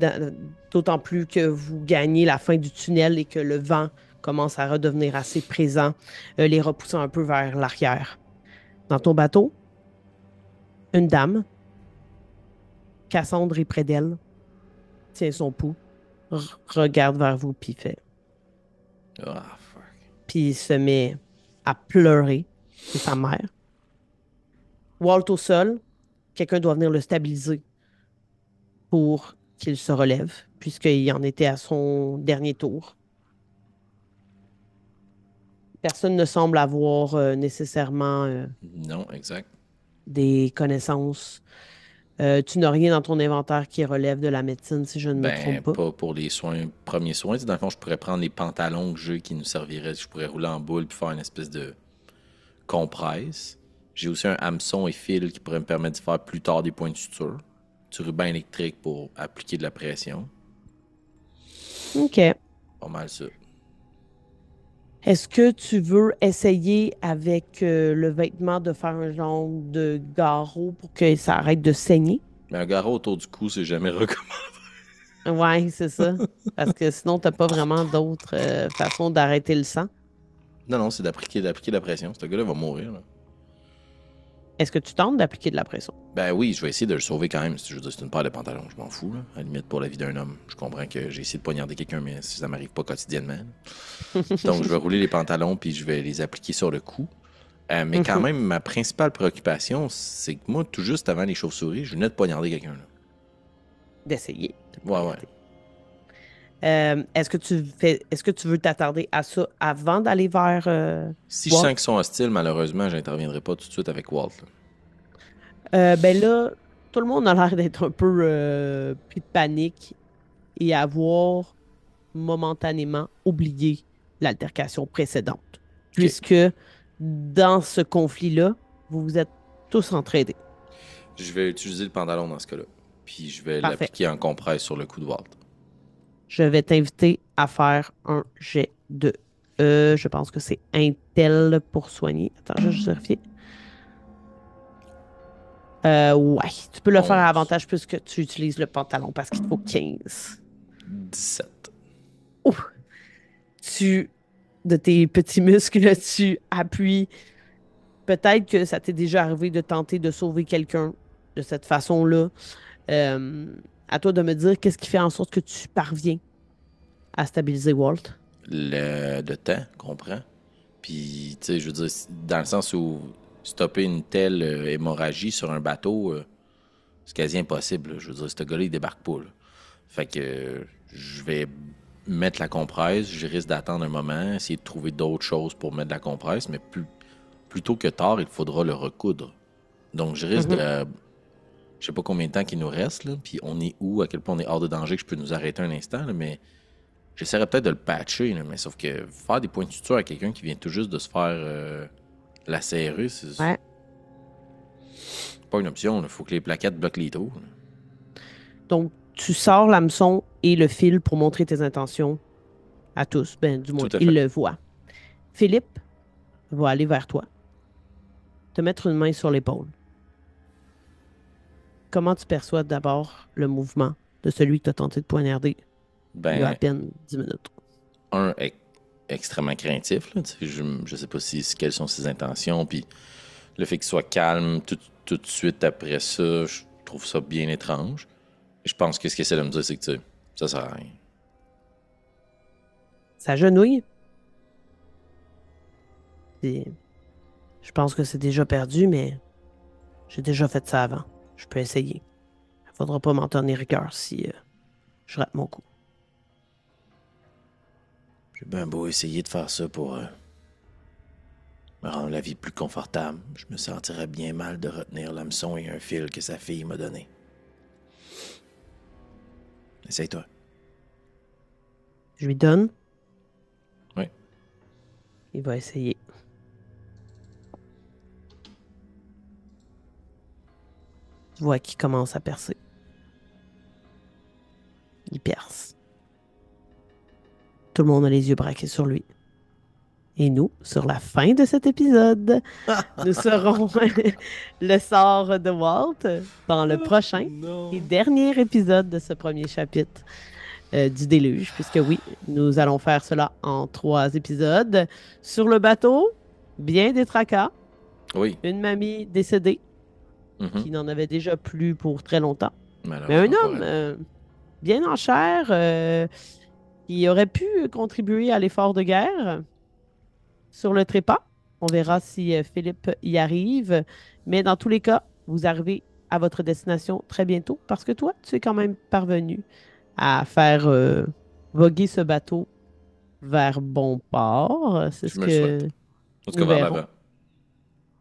d'autant plus que vous gagnez la fin du tunnel et que le vent commence à redevenir assez présent, les repoussant un peu vers l'arrière. Dans ton bateau, une dame, Cassandre est près d'elle, tient son pouls, regarde vers vous, puis fait. Ah, fuck. Puis il se met à pleurer. C'est sa mère. Walt au sol, quelqu'un doit venir le stabiliser pour qu'il se relève, puisqu'il en était à son dernier tour. Personne ne semble avoir nécessairement Non, exact. des connaissances. Tu n'as rien dans ton inventaire qui relève de la médecine, si je ne me Ben, trompe pas. pas pour les soins, premiers soins. Tu sais, dans le fond, je pourrais prendre les pantalons que j'ai qui nous serviraient. Je pourrais rouler en boule puis faire une espèce de compresse. J'ai aussi un hameçon et fil qui pourrait me permettre de faire plus tard des points de suture. Du ruban électrique pour appliquer de la pression. OK. Pas mal ça. Est-ce que tu veux essayer avec le vêtement de faire un genre de garrot pour que ça arrête de saigner? Mais un garrot autour du cou, c'est jamais recommandé. Ouais, c'est ça. Parce que sinon, t'as pas vraiment d'autres façons d'arrêter le sang. Non, non, c'est d'appliquer de la pression. Ce gars-là va mourir, là. Est-ce que tu tentes d'appliquer de la pression? Ben oui, je vais essayer de le sauver quand même. Je veux dire, c'est une paire de pantalons, je m'en fous, là. À la limite, pour la vie d'un homme. Je comprends que j'ai essayé de poignarder quelqu'un, mais ça m'arrive pas quotidiennement. Donc, je vais rouler les pantalons, puis je vais les appliquer sur le cou. Mais quand même, ma principale préoccupation, c'est que moi, tout juste avant les chauves-souris, je venais de poignarder quelqu'un, là. D'essayer de Ouais, ouais. poignarder. Est-ce que tu veux t'attarder à ça avant d'aller vers Si je Walt? sens qu'ils sont hostiles, malheureusement, j'interviendrai pas tout de suite avec Walt, là. Ben là, tout le monde a l'air d'être un peu pris de panique et avoir momentanément oublié l'altercation précédente. OK. Puisque dans ce conflit-là, vous vous êtes tous entraînés. Je vais utiliser le pantalon dans ce cas-là. Puis je vais Parfait. l'appliquer en compresse sur le cou de Walt. Je vais t'inviter à faire un jet de. Je pense que c'est Intel pour soigner. Attends, je vais juste vérifier. Ouais, tu peux le faire à 11. avantage puisque tu utilises le pantalon parce qu'il te faut 15. 17. Ouf! De tes petits muscles, tu appuies. Peut-être que ça t'est déjà arrivé de tenter de sauver quelqu'un de cette façon-là. Euh, à toi de me dire qu'est-ce qui fait en sorte que tu parviens à stabiliser Walt. Le temps, comprends? Puis, tu sais, je veux dire, dans le sens où stopper une telle hémorragie sur un bateau, c'est quasi impossible, là. Je veux dire, ce gars-là, il débarque pas, là. Fait que je vais mettre la compresse, je risque d'attendre un moment, essayer de trouver d'autres choses pour mettre de la compresse, mais plutôt que tard, il faudra le recoudre. Donc, je risque de... Je sais pas combien de temps qu'il nous reste, là, puis on est où, à quel point on est hors de danger, que je peux nous arrêter un instant, là, mais j'essaierais peut-être de le patcher, là, mais sauf que faire des points de suture à quelqu'un qui vient tout juste de se faire lacérer, c'est Ouais. pas une option. Il faut que les plaquettes bloquent les trous, là. Donc, tu sors l'hameçon et le fil pour montrer tes intentions à tous. Ben, du moins, Tout à ils fait. le voient. Philippe va aller vers toi, te mettre une main sur l'épaule. Comment tu perçois d'abord le mouvement de celui que tu as tenté de poignarder il y a à Ben, peine 10 minutes? extrêmement craintif, là, tu sais, je sais pas quelles sont ses intentions, puis le fait qu'il soit calme tout de suite après ça, je trouve ça bien étrange. Je pense que ce qu'il essaie de me dire, c'est que, tu sais, ça sert à rien. S'agenouille, Puis, je pense que c'est déjà perdu, mais j'ai déjà fait ça avant. Je peux essayer. Il faudra pas m'en tenir rigueur si je rate mon coup. J'ai bien beau essayer de faire ça pour me rendre la vie plus confortable. Je me sentirais bien mal de retenir l'hameçon et un fil que sa fille m'a donné. Essaye-toi. Je lui donne, Oui. il va essayer. Tu vois qu'il commence à percer. Il perce. Tout le monde a les yeux braqués sur lui. Et nous, sur la fin de cet épisode, nous serons le sort de Walt dans le prochain et Non. dernier épisode de ce premier chapitre du déluge, puisque oui, nous allons faire cela en 3 épisodes. Sur le bateau, bien des tracas, Oui. une mamie décédée, Mhm. qui n'en avait déjà plus pour très longtemps, mais un Malheureusement pour homme elle. bien en chair qui aurait pu contribuer à l'effort de guerre sur le trépas. On verra si Philippe y arrive. Mais dans tous les cas, vous arrivez à votre destination très bientôt parce que toi, tu es quand même parvenu à faire voguer ce bateau vers bon port. C'est Je ce me le souhaite. que En tout cas, nous vers verrons. l'avant.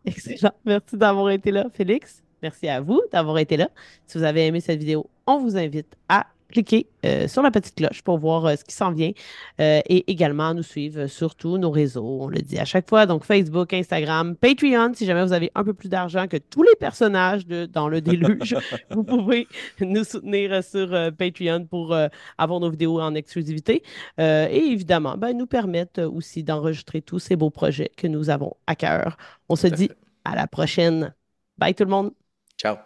Excellent. Merci d'avoir été là, Félix. Merci à vous d'avoir été là. Si vous avez aimé cette vidéo, on vous invite à cliquer sur la petite cloche pour voir ce qui s'en vient et également à nous suivre sur tous nos réseaux. On le dit à chaque fois, donc Facebook, Instagram, Patreon. Si jamais vous avez un peu plus d'argent que tous les personnages dans le déluge, vous pouvez nous soutenir sur Patreon pour avoir nos vidéos en exclusivité et évidemment ben, nous permettre aussi d'enregistrer tous ces beaux projets que nous avons à cœur. On se Tout à dit fait. à la prochaine. Bye tout le monde. Ciao.